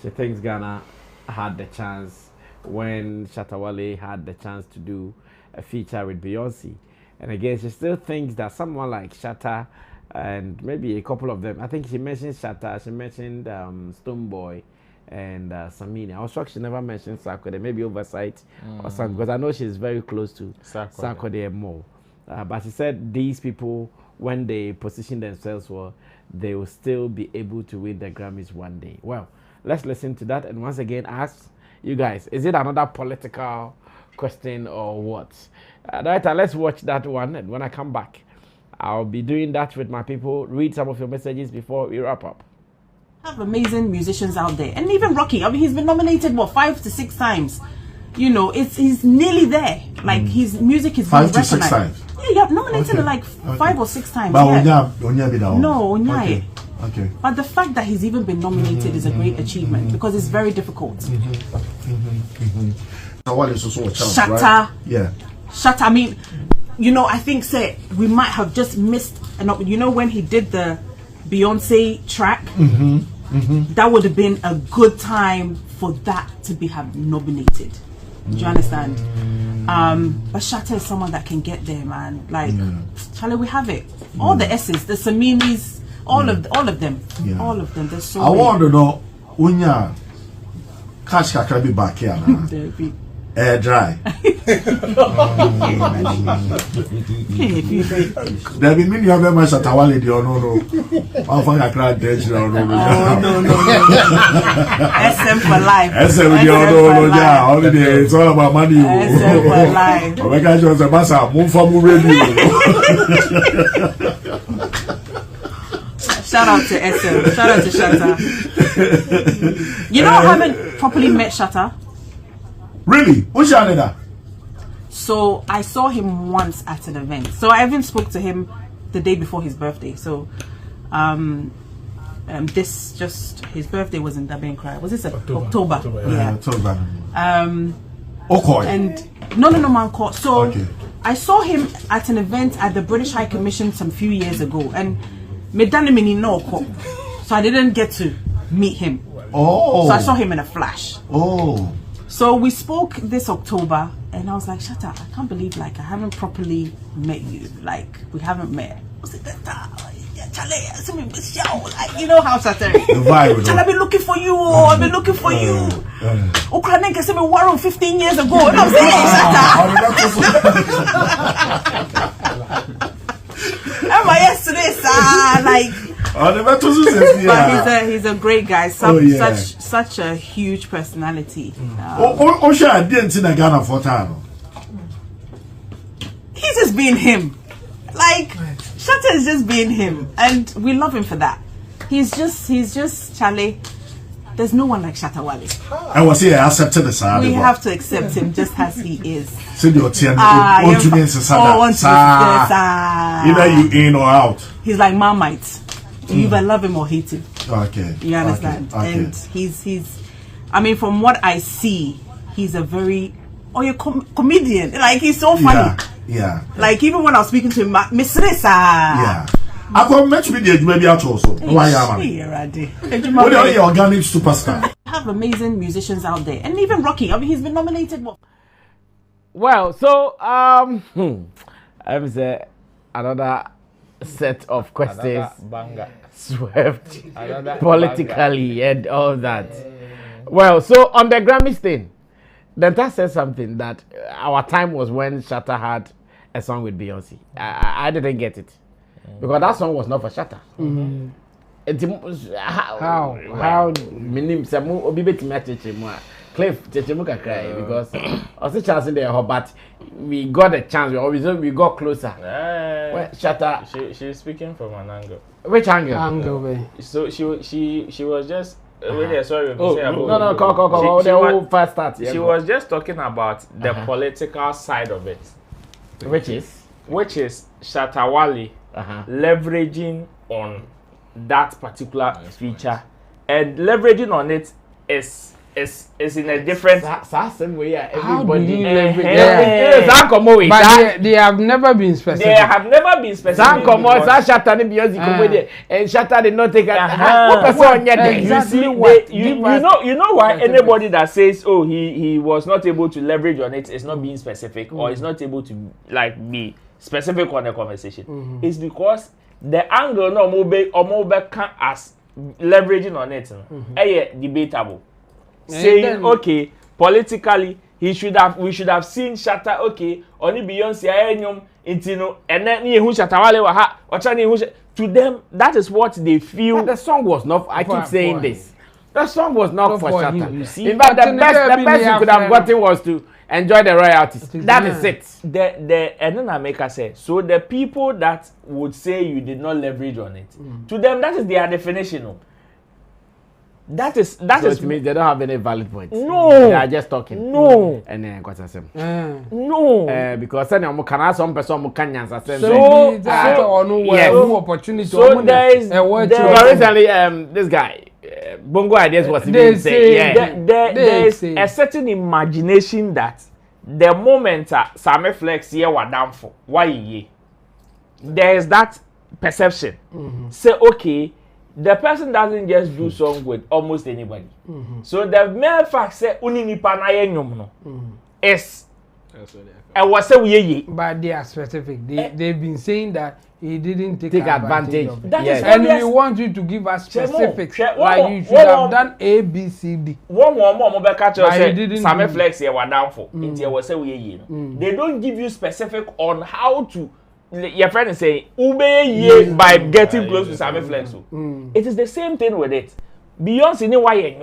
she thinks Ghana had the chance when Shatta Wale had the chance to do a feature with Beyonce, and again she still thinks that someone like Shatta and maybe a couple of them. I think she mentioned Shatta. She mentioned Stonebwoy. And Sammy. I was shocked she never mentioned Sarkodie, maybe oversight or something, because I know she's very close to Sarkodie more. But she said these people, when they position themselves well, they will still be able to win the Grammys one day. Well, let's listen to that. And once again, ask you guys, is it another political question or what? Right, let's watch that one. And when I come back, I'll be doing that with my people. Read some of your messages before we wrap up. Have amazing musicians out there, and even Rocky. I mean, he's been nominated 5 to 6 times. You know, he's nearly there. Like his music is 5 to 6 times. Yeah, nominated like 5 or 6 times. But no. Okay. But the fact that he's even been nominated is a great achievement, because it's very difficult. Shatta. Right? Yeah. Shatta. I mean, you know, I think we might have just missed you know, when he did the Beyonce track. That would have been a good time for that to have nominated. Do you understand? But Shatta is someone that can get there, man. Like, Charlie, we have it. All the S's, the Saminis, all of them. Yeah. All of them. There's so many. Want to know unya cash can be back here now. Air dry. There be many of them as a Tawali or no. I'll find a crowd there. No. SM for life. SM holiday. It's all about money. SM for life. Oh my gosh, was a massa. Move for move radio. Shout out to SM. Shout out to Shatta. You know, I haven't properly met Shatta. Really? What's your name? So I saw him once at an event. So I even spoke to him the day before his birthday. So his birthday was in Dabenkrai. Was this October? Yeah. October. Okay. And no, man. So I saw him at an event at the British High Commission some few years ago, and so I didn't get to meet him. Oh. So I saw him in a flash. Oh. So we spoke this October, and I was like, Shatta, I can't believe I haven't properly met you. Like, we haven't met. You know how Shatta is. Charlie, I've been looking for you. I've been looking for you. Ukraine can say me war 15 years ago. And I'm saying, Shatta. Am I yesterday, sir? Like. But he's a great guy. Such a huge personality. He's just being him. Like, Shatta is just being him, and we love him for that. He's just Charlie. There's no one like Shatta Wale. And was he accepted the side? We have to accept him just as he is. Either you in or out. He's like Marmite. You either love him or hate him. Okay. You understand? Okay. And he's I mean, from what I see, he's a very comedian. Like, he's so funny. Yeah. Like, even when I was speaking to him, Miss Risa. Yeah. I can mention the maybe out also. Why am I? What are your organic superstar? Have amazing musicians out there, and even Rocky. I mean, he's been nominated. Well, so I'm say another set of questions swept politically and all that. Well, so on the Grammys thing, Denta said something that our time was when Shatta had a song with Beyonce. I didn't get it because that song was not for Shatta. How? Minim semu obi betimi acheche mu a Cliff cheche mu kakra because also chance in there but we got a chance we got closer. Well, Shatta she's speaking from an angle. Which angle? So she was just sorry. First start. She was just talking about the political side of it, which is Shatta Wale leveraging on that particular feature, and leveraging on it is in a different same way. Everybody but they have never been specific. Shatta and Beyonce and Shatta did not take you know why anybody that says he was not able to leverage on it is not being specific or is not able to be specific on the conversation. It's because the angle no more can as leveraging on it debatable. Saying okay, politically we should have seen Shatta only Beyonce anyum intino and then who Shatta Wale wa ha to them that is what they feel. But the song was not. I keep saying this. The song was not for Shatta. You see, in fact, the best you could have gotten was to enjoy the royalties. That is it. And then I make her say so the people that would say you did not leverage on it to them that is their definition. That is it means they don't have any valid points. No, they are just talking. No, and then what's the same? No, because then I'm can some person can answer. So opportunity. So there is recently this guy Bongo Ideas was even saying there is a certain imagination that the moment Sammy Flex here were down for why there is that perception. Say okay. The person doesn't just do song with almost anybody. So the mere fact say uni nipa na yenyom no is was say but they are specific. They've been saying that he didn't take advantage of it. And we want you to give us specifics. Like you should have done A, B, C, D. One more catch us Sammy Flex here were down for. Was say they don't give you specific on how to. Your friend is saying ube by getting close to Sammy Flex. It is the same thing with it. Beyonce ni why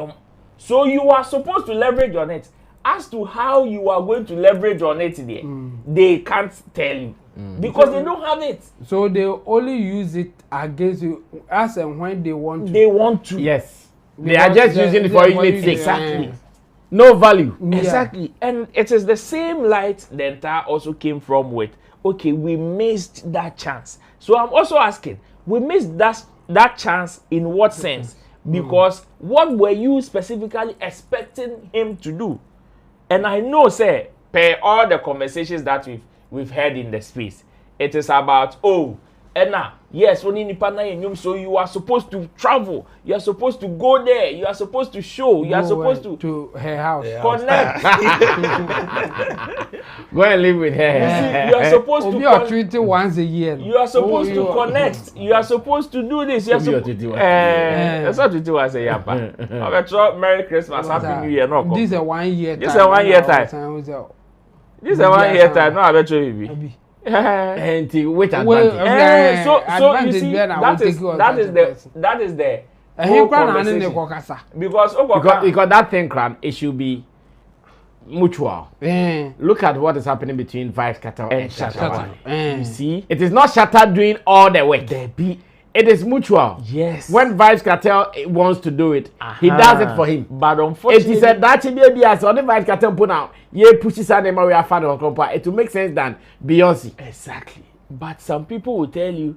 so you are supposed to leverage on it. As to how you are going to leverage on it there, they can't tell you because they don't have it. So they only use it against you as and when they want to. They want to. Yes. They are just using it for unit 6. Exactly. No value. Exactly. And it is the same light the entire also came from with. Okay, we missed that chance. So I'm also asking, we missed that chance in what sense? Because what were you specifically expecting him to do? And I know, say, per all the conversations that we've had in the space, it is about and now, yes, so you are supposed to travel, you are supposed to go there, you are supposed to show, you are supposed to her house, connect. Go and live with her. You are supposed to be treated once a year. You are supposed to connect. You are supposed to do this. You are supposed to. That's what you do as a yappa. Merry Christmas, Happy New Year. No, this is a 1 year. This is a 1 year time. This is a 1 year time. No, I bet you. And which advantage? So you see, that is the whole conversation. Because that thing, it should be mutual. Look at what is happening between Vybz Kartel and Shatta. You see, it is not Shatta doing all the work. It is mutual. Yes. When Vybz Kartel wants to do it, he does it for him. But unfortunately, it is that baby as only Vybz Kartel put out. Ye pushes her name we are fan of Compa. It will make sense than Beyonce. Exactly. But some people will tell you,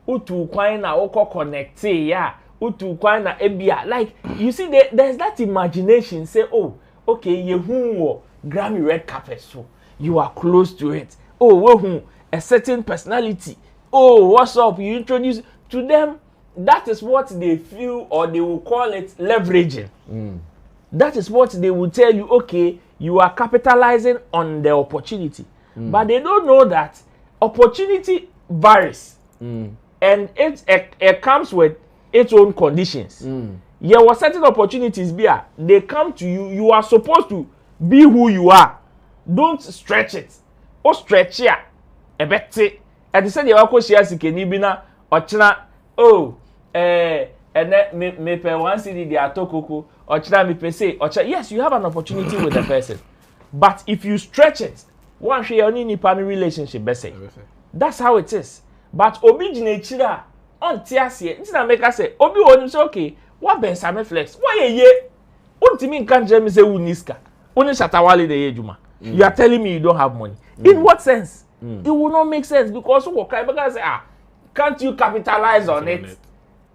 utu kwaina oko connect ya, utu kwaina ebia. Like you see, there's that imagination. Say, okay, you Grammy red carpet, so you are close to it. A certain personality. What's up? You introduce to them. That is what they feel, or they will call it leveraging. That is what they will tell you. Okay, you are capitalizing on the opportunity, but they don't know that opportunity varies, and it comes with its own conditions. There were certain opportunities they come to you. You are supposed to Be who you are. Don't stretch it. O stretch ya. Ebete. And they said you are share sikeni bi na ochina me pe one city they are tokoko ochina me pe say ocha. Yes, you have an opportunity with the person. But if you stretch it, one share only ni pan relationship be say. That's how it is. But obi jine chira on tiasie. Nti na make us say obi wonu say okay, what ben Sammy flex? Why ye? Untimi nkan je me say uniska. Only Shatta Wale dey ejuma. You are telling me you don't have money. In what sense? It will not make sense because say, can't you capitalize on it?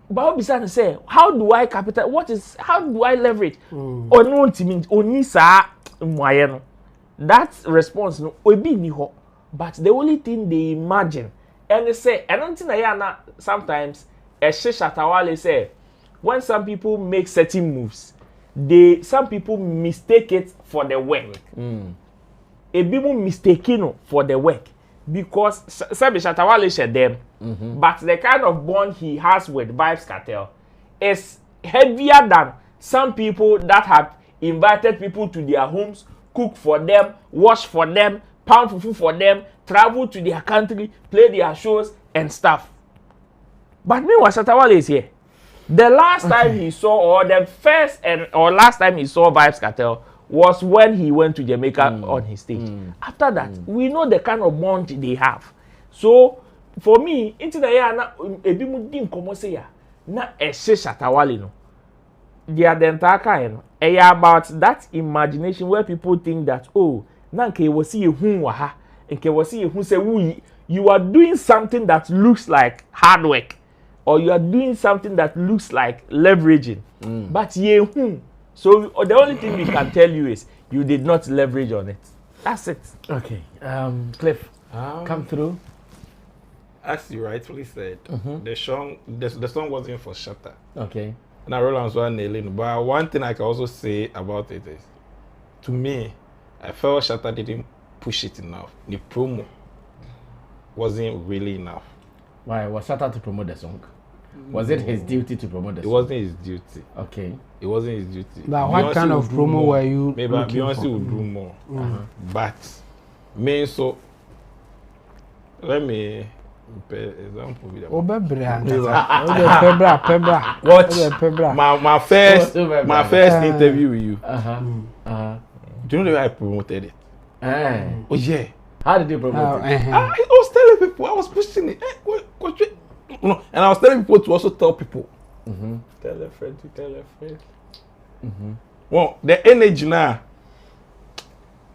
But what Bisan say, how do I how do I leverage? That response no obi ni ho. But the only thing they imagine and they say, I don't think sometimes Shatta Wale say when some people make certain moves, some people mistake it for the work. People mistaken for the work because Shatta Wale share them, but the kind of bond he has with Vybz Kartel is heavier than some people that have invited people to their homes, cook for them, wash for them, pound fufu for them, travel to their country, play their shows and stuff. But meanwhile, Shatta Wale is here. The last time he saw, or the first or last time he saw Vybz Kartel was when he went to Jamaica on his stage. After that, we know the kind of bond they have. So, for me, into the year na ebi mu di nkomo say ya na Shatta Wale no. They are the entire kind. About that imagination where people think that na nke we see ehun wa ha, nke we see ehun say you are doing something that looks like hard work, or you are doing something that looks like leveraging. But so the only thing we can tell you is you did not leverage on it. That's it. Okay. Cliff, come through. As you rightfully said, the song wasn't for Shatta. Okay. And I Roland's one nailing. But one thing I can also say about it is, to me, I felt Shatta didn't push it enough. The promo wasn't really enough. Why was Shatta to promote the song? Was it his duty to promote the song? It wasn't his duty. Okay. It wasn't his duty. But what kind of promo were you maybe Beyonce would do more. But me so let me example with my first interview with you. Do you know the way I promoted it? Oh yeah. How did you promote it? I was telling people, I was pushing it. No, and I was telling people to also tell people. Tell a friend to tell a friend. Well, the energy now,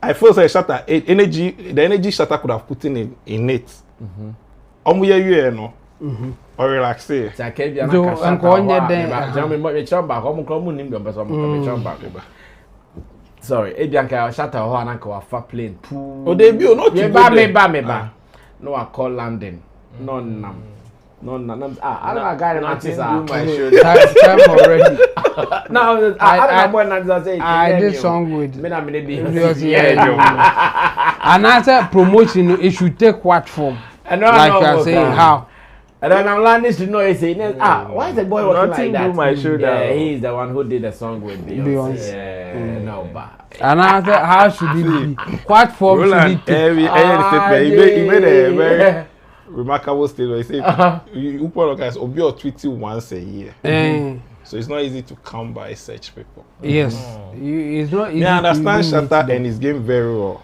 I feel like Shatta, the energy Shatta could have put in it. You know, or relax it. Sorry, Ebianka Shatta ho ananka wa fa plane. Oh, they be not me ba. No, I call landing. No, I don't a guy that do my show. Time already. Now, I did song with me na me be. And after promotion, it should take what form? Like I say, how? And then I'm learning to know. Why is the boy working like that? Do my show. Yeah, he's the one who did the song with Beyonce. Yeah, no, but. And after, how should it be? What form should it take? He made a very remarkable statement. He said, "You guys obi or tweet once a year." So it's not easy to come by such people. Yes, it's not easy. I understand Shatta and his game very well.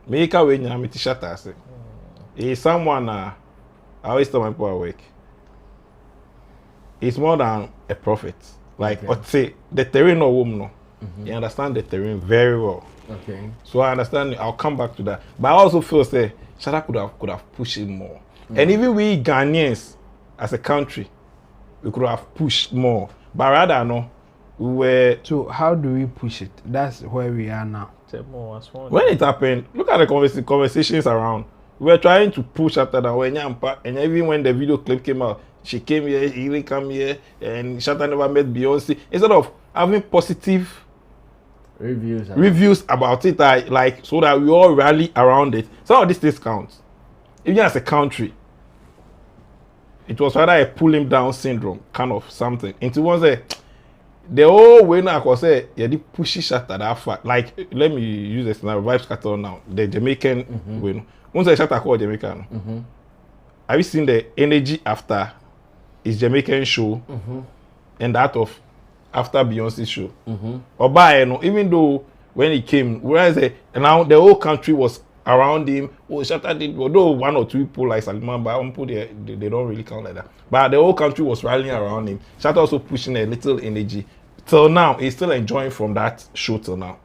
Make a way, I'm Shatta. He's someone. I always tell my people at work. He's more than a prophet. Like, say the terrain of woman. You understand the terrain very well. Okay. So I understand. I'll come back to that. But I also feel say Shatta could have pushed it more. And even we Ghanaians as a country, we could have pushed more. But rather no, we were. So how do we push it? That's where we are now. When it happened, look at the conversations around. We were trying to push after that when and even when the video clip came out, she came here, he didn't come here, and Shatta never met Beyonce. Instead of having positive reviews about it, like so that we all rally around it. Some of these things count. Even as a country, it was rather a pull him down syndrome, kind of something. Into one say the whole way now I say yeah the pushy Shatta that far. Like let me use this now vibes scatter now. The Jamaican way. Once I Shatta called Jamaican. Have you seen the energy after his Jamaican show and that of after Beyonce's show? Or by even though when he came, whereas now the whole country was around him. Oh, Shatta did, although 1 or 2 people like Salman, but they don't really count like that. But the whole country was rallying around him. Shatta also pushing a little energy. Till now, he's still enjoying from that show till now.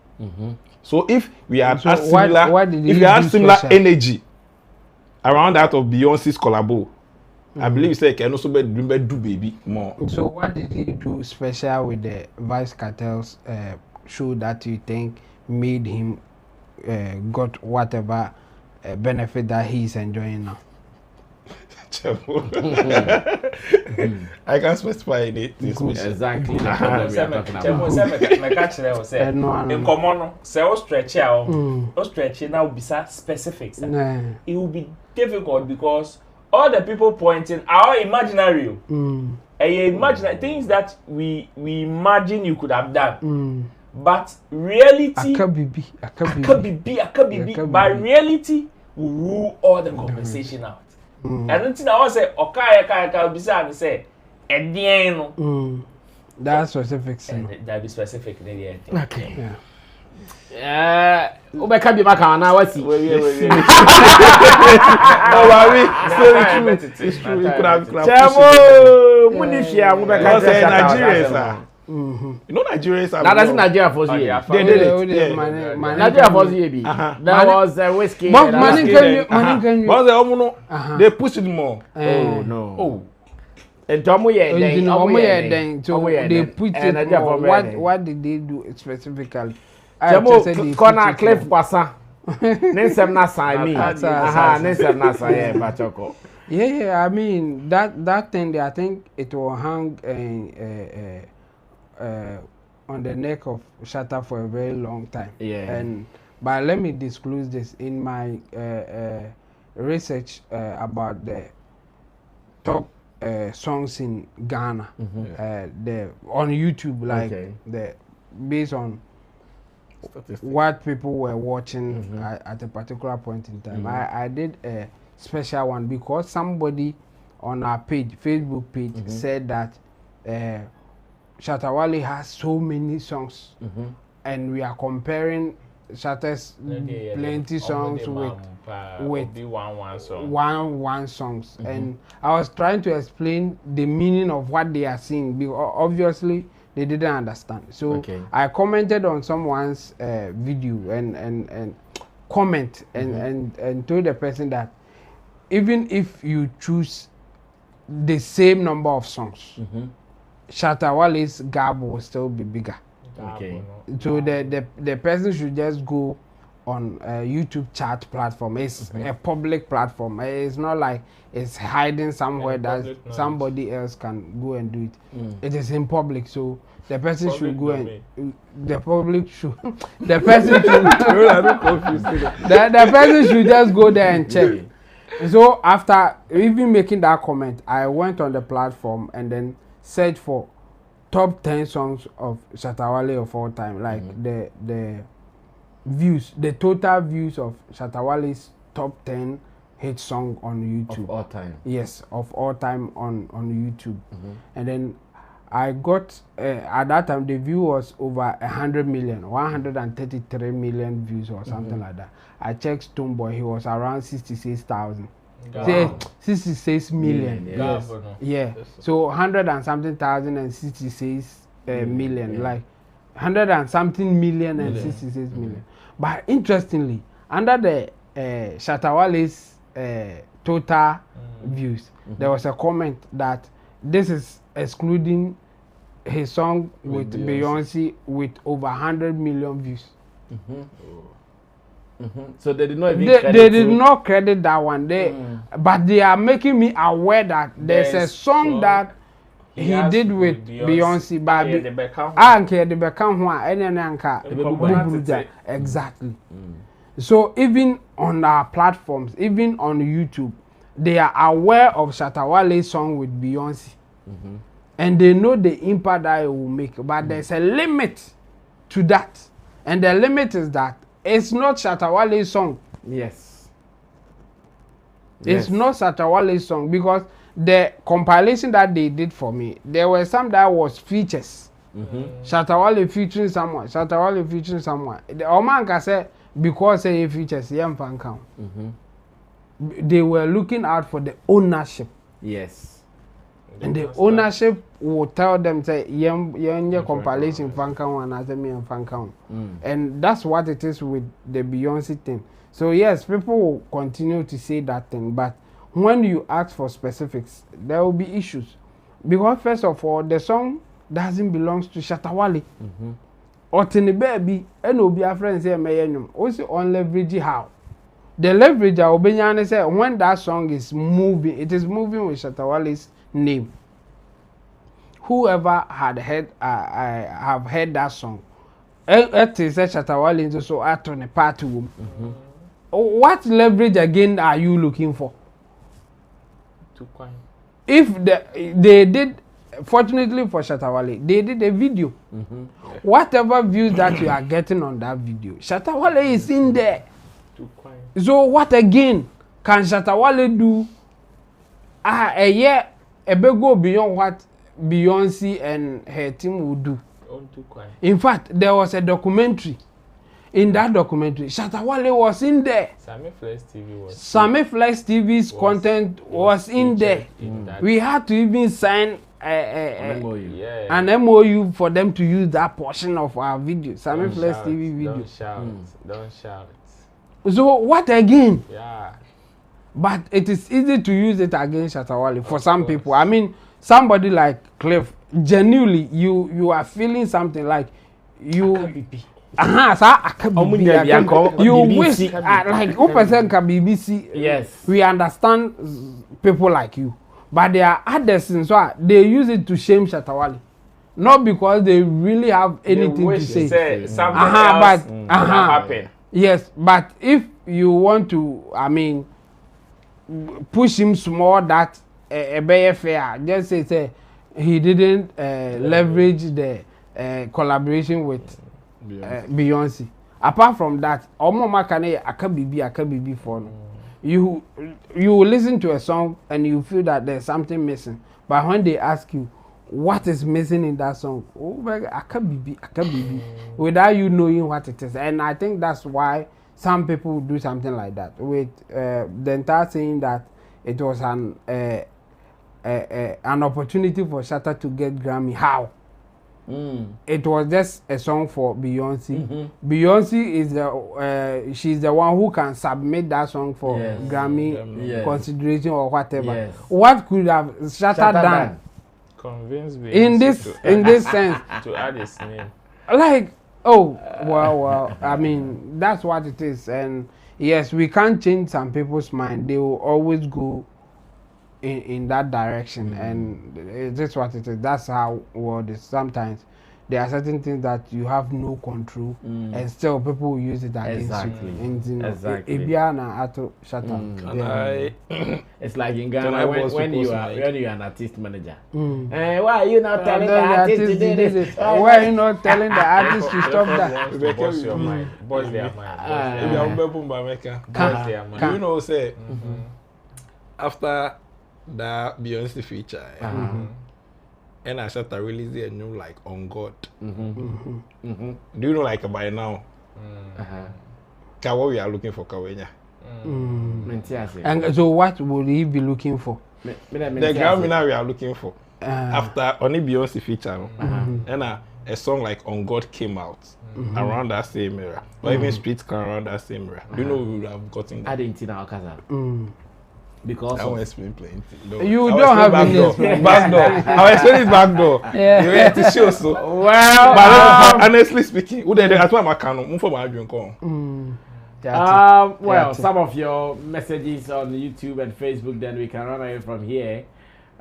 So if we had similar energy around that of Beyonce's collabo, I believe he said he can also do baby more. So what did he do special with the Vice Cartel's show that you think made him got whatever benefit that he's enjoying now? I can't specify it. Exactly. Stretch now beside specifics. It will be difficult because all the people pointing are imaginary. Imagine things that we imagine you could have done. But reality, but reality will rule all the conversation out. And until I was say, okay, beside say, that's specific. That be specific. Okay. Ubeka bi maka na wasi. No worry, it's true. You could have Chemo, munifia ubeka say Nigerians you know Nigerians are. That's Nigeria for you. They did it. Nigeria for you. That was whiskey. They pushed it more. Oh no. Oh. And they put it more. What did they do specifically? Corner Cliff Pasa. Nensem na Sammy. Nensem na Sammy Bachoko. Yeah, I mean that thing there, I think it will hang on the neck of Shatta for a very long time. Yeah. But let me disclose this in my research about the top songs in Ghana, on YouTube, like the based on what people were watching at a particular point in time. I did a special one because somebody on our page, Facebook page, said that Shatta Wale has so many songs, and we are comparing Shatta's plenty songs with one songs. And I was trying to explain the meaning of what they are saying because obviously they didn't understand. So I commented on someone's video and comment and told the person that even if you choose the same number of songs, Shatta Wale's gap will still be bigger. So the person should just go on a YouTube chat platform. It's a public platform. It's not like it's hiding somewhere that somebody else can go and do it. It is in public, so the person should go and the public should the person should the person should just go there and check. So after even making that comment, I went on the platform and then search for top 10 songs of Shatta Wale of all time, like the views, the total views of Shatta Wale's top 10 hit song on YouTube. Of all time. Yes, of all time on YouTube. And then I got at that time the view was over 100 million, 133 million views or something like that. I checked Stonebwoy, he was around 66,000. 66 million. Yes. Yeah. So 100 and something thousand and 66 million, like 100 and something million and 66 million. But interestingly, under the Shatta Wale's total views, there was a comment that this is excluding his song with Beyonce with over 100 million views. So they did not even they did not credit that one. But they are making me aware that there's a song that he did with Beyonce. Exactly. So even on our platforms, even on YouTube, they are aware of Shatta Wale's song with Beyonce. and they know the impact that it will make. But there's a limit to that, and the limit is that it's not Shatta Wale's song. Yes. It's not Shatta Wale's song because the compilation that they did for me, there were some that was features. Shatta Wale featuring someone. Shatta Wale featuring someone. The Oman can say because say features, they were looking out for the ownership. Yes. And the ownership will tell them say compilation fankan and as me and fankan. And that's what it is with the Beyonce thing. So yes, people will continue to say that thing, but when you ask for specifics, there will be issues. Because first of all, the song doesn't belong to Shatta Wale. Or to the baby, and will be a friend say me also on leverage how. The leverage I will say when that song is moving, it is moving with Shatta Wale's name. Whoever had heard have heard that song, it is Shatta Wale so at on a party room. What leverage again are you looking for? If they did, fortunately for Shatta Wale, they did a video. Whatever views that you are getting on that video, Shatta Wale is in there. So what again can Shatta Wale do? A year a bit go beyond what Beyonce and her team would do. In fact, there was a documentary. In that documentary, Shatta Wale was in there. Sammy Flex TV's content was in there. We had to even sign an MOU for them to use that portion of our video. Sammy Flex TV video. Don't shout. So what again? Yeah. But it is easy to use it against Shatta Wale for some people. I mean, somebody like Cliff, genuinely, you are feeling something like you. You wish like person can BBC. Yes. We understand people like you, but there are others so they use it to shame Shatta Wale, not because they really have anything to say. Something else happen. Yes, but if you want to, I mean, push him small that a better fair, just say he didn't leverage the collaboration with Beyonce. Apart from that, akabibi for you listen to a song and you feel that there's something missing, but when they ask you what is missing in that song, akabibi, without you knowing what it is. And I think that's why some people do something like that with the entire saying that it was an opportunity for Shatta to get Grammy. How? It was just a song for Beyonce. Beyonce is she's the one who can submit that song for Grammy consideration or whatever. What could have Shatta done? Convince me in this sense to add his name. Like, oh well, I mean that's what it is. And yes, we can't change some people's mind. They will always go in that direction, and it's just what it is. That's how world is. Sometimes there are certain things that you have no control, and still people will use it against you. Exactly. It's like in Ghana when you are an artist manager. Why are you not telling the artist to do this? Why are you not telling the artist to stop that? Boss your mind. Boss their mind. You know, say after that Beyonce feature, and I started releasing a new like On God. Do you know like by now? What we are looking for Kawenya. And so what would he be looking for? The Grammy now we are looking for. After only Beyonce feature, and a song like On God came out around that same era, or even Street came around that same era. Do you know we would have gotten that? I didn't know Okaza. Because I won't explain plenty. No. You don't have any backdoor. I will explain it backdoor. Yeah. You have to show so. Well, but honestly speaking, who that's why my canon. Move for my drink on. Well, some of your messages on YouTube and Facebook, then we can run away from here.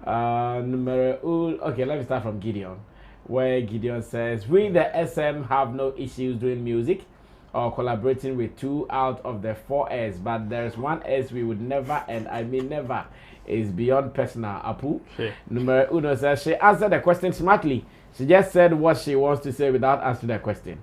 Okay, let me start from Gideon, where Gideon says, we the SM have no issues doing music. or collaborating with 2 out of the 4 S, but there's one S we would never, and I mean never, is beyond personal. Apu. Number uno says she answered the question smartly. She just said what she wants to say without answering the question.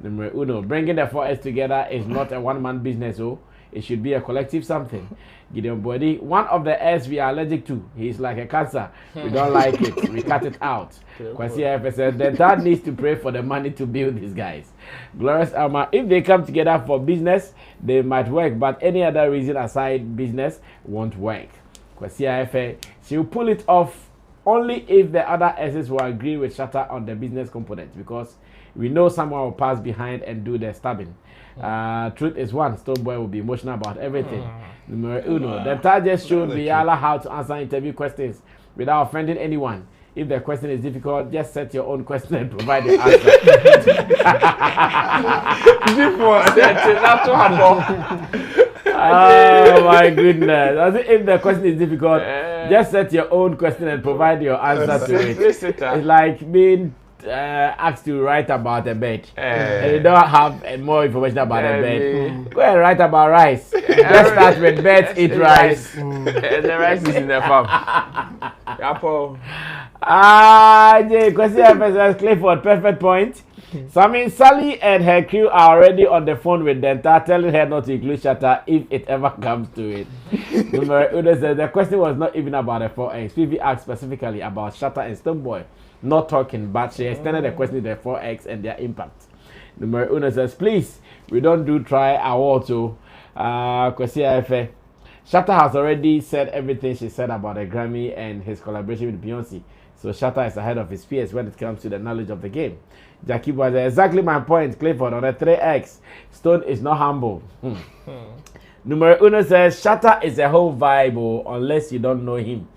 Number uno, bringing the 4S together is not a one-man business, oh. It should be a collective something. Gideon Body, one of the S we are allergic to. He's like a cancer. We don't like it. We cut it out. Kwasi says the dad needs to pray for the money to build these guys. Glorious Alma, if they come together for business, they might work, but any other reason aside business won't work. Kwasi she will pull it off only if the other S's will agree with Shatta on the business component, because we know someone will pass behind and do the stabbing. Truth is one, Stonebwoy will be emotional about everything. Number uno, the dad just showed Wiyaala how to answer interview questions without offending anyone. If the question is difficult, just set your own question and provide the answer. Oh my goodness. If the question is difficult, just set your own question and provide your answer to it. It's like being asked to write about a bed and you don't have more information about a bed. Go and write about rice. Let's start with birds eat rice. And the rice is in the farm. Question Clifford, perfect point. Sammy, Sally and her crew are already on the phone with Denta, telling her not to include Shatta if it ever comes to it. The question was not even about the 4X. PV asked specifically about Shatta and Stonebwoy not talking, but she extended the question to the 4X and their impact. Number Uno says, please, we don't do try award to Shatta has already said everything she said about the Grammy and his collaboration with Beyonce. So Shatta is ahead of his peers when it comes to the knowledge of the game. Jackie was exactly my point, Clifford, on the 3X. Stone is not humble. Number Uno says, Shatta is a whole vibe unless you don't know him.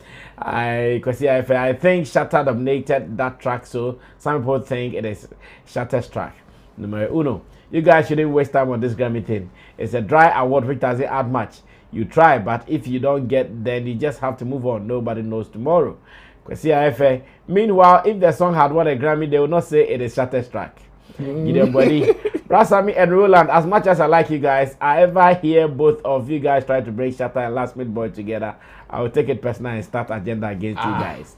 I think Shatta dominated that track, so some people think it is Shatta's track. Number uno, you guys shouldn't waste time on this Grammy thing. It's a dry award which doesn't add much. You try, but if you don't get, then you just have to move on. Nobody knows tomorrow. Meanwhile, if the song had won a Grammy, they would not say it is Shatta's track. Gideon Body, Sammy and Roland, as much as I like you guys, I ever hear both of you guys try to bring Shatta and Last Minute Boy together, I will take it personal and start agenda against you guys.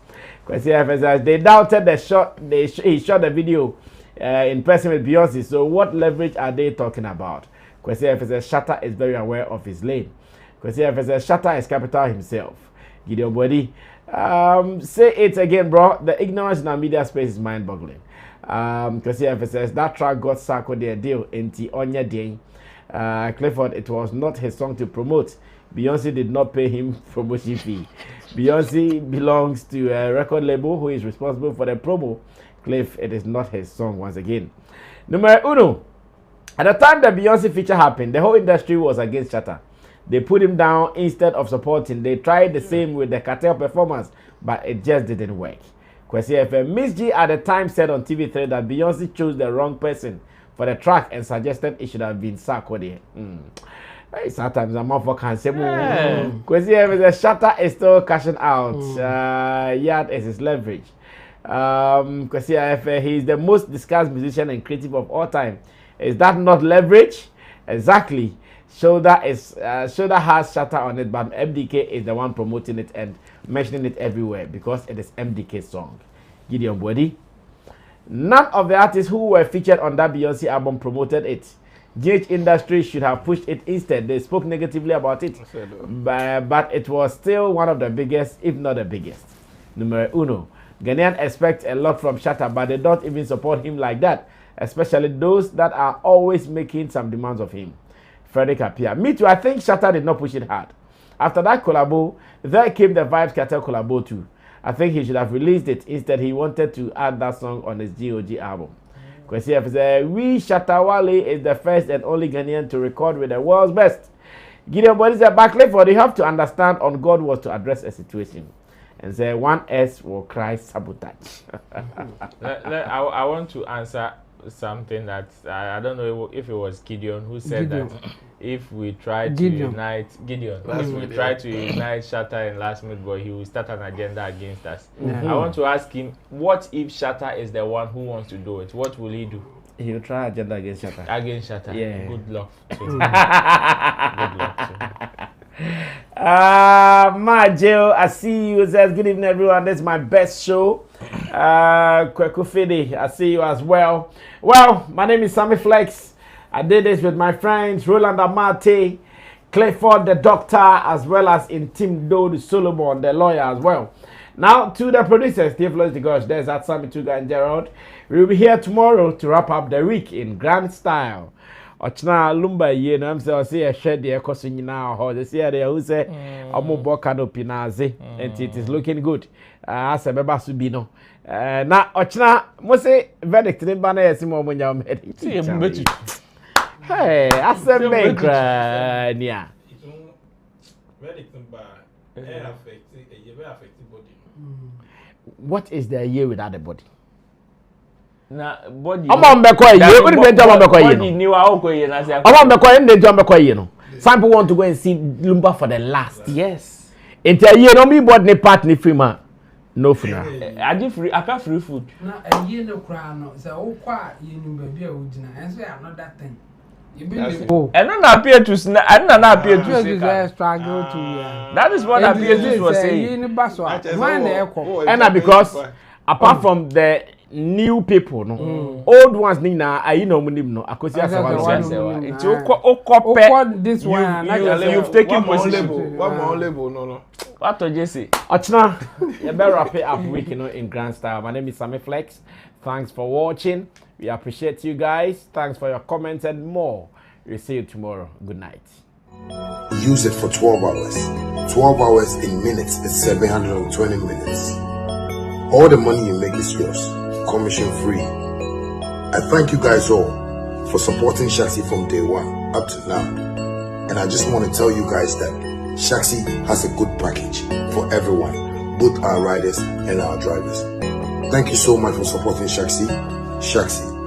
They doubted the shot. He shot the video in person with Beyonce. So what leverage are they talking about? Shatta is very aware of his lane. Shatta is capital himself. Gideon Body, say it again, bro. The ignorance in our media space is mind-boggling. That track got Sarkodie a deal in Onya Day. Clifford, it was not his song to promote. Beyonce did not pay him promotion fee. Beyonce belongs to a record label who is responsible for the promo. Cliff, it is not his song once again. Number uno, at the time the Beyonce feature happened, the whole industry was against Shatta. They put him down instead of supporting. They tried the same with the Cartel performance, but it just didn't work. Miss G at the time said on TV3 that Beyonce chose the wrong person for the track and suggested it should have been Sarkodie. Sometimes I'm off for cancer. Shatta is still cashing out. Yard is his leverage. He is the most discussed musician and creative of all time. Is that not leverage? Exactly. Shoulder has Shatta on it, but MDK is the one promoting it and mentioning it everywhere because it is MDK's song. Gideon Body. None of the artists who were featured on that Beyonce album promoted it. GH Industry should have pushed it instead. They spoke negatively about it, but it was still one of the biggest, if not the biggest. Number uno, Ghanaians expect a lot from Shatta, but they don't even support him like that, especially those that are always making some demands of him. Frederick Appiah. Me too, I think Shatta did not push it hard. After that collabo, there came the Vibes Cartel collabo too. I think he should have released it. Instead, he wanted to add that song on his GOG album. Kwesi says, Shatta Wale is the first and only Ghanaian to record with the world's best. Gideon Body said, back Clifford, you have to understand on God was to address a situation. And say, one S will cry sabotage. I want to answer something that I don't know if it was Gideon who said that if we try to unite Shatta and Last Minute Boy, he will start an agenda against us. I want to ask him, what if Shatta is the one who wants to do it? What will he do? He'll try agenda against Shatta. Against Shatta. Yeah. Good luck. Good luck. Jill, I see you. Says good evening, everyone. This is my best show. Kweku Fidi, I see you as well. Well, my name is Sammy Flex. I did this with my friends Roland Amate, Clifford the doctor, as well as Intimdo the Solomon, the lawyer as well. Now to the producers, Steve Floyd the Gosh, there's at Sammy Tuga and Gerald. We'll be here tomorrow to wrap up the week in grand style. Ochna lumba ye no am say o say e hwe de ekoso nyina ho the say there who say omobo canopy na aze and it is looking good as e beba so bi no na ochna mo say verdict ni ba na yesi mo nya o verdict see e betu hey asembe kra nia verdict ba affect body. What is the year without the body? Na body I'm be kwa ye we dey jam be kwa ye no ni wa o kwa ye na say I'm be kwa ye dey jam be kwa ye no. Some people want to go and see Lumba for the last. Yes. Into ye no me body ni part ni free man. No funeral. I give free aka free food. Na a ye no kra no say o kwa ye nu ba bia o gina and say another thing. You be and na appear to and na appear to say struggle to that is what appear to was saying. Ye ni ba so when na ekọ and because apart from the new people no old ones ni na ayi no munim no akosi asawa it's okope this one you've taken position one more label no what to Jesse Ochna you better wrap it up week in grand style. My name is Sammy Flex. Thanks for watching. We appreciate you guys. Thanks for your comments and more. We'll see you tomorrow. Good night. Use it for 12 hours. 12 hours in minutes is 720 minutes. All the money you make is yours, commission free. I thank you guys all for supporting Shaxi from day one up to now. And I just want to tell you guys that Shaxi has a good package for everyone, both our riders and our drivers. Thank you so much for supporting Shaxi. Shaxi,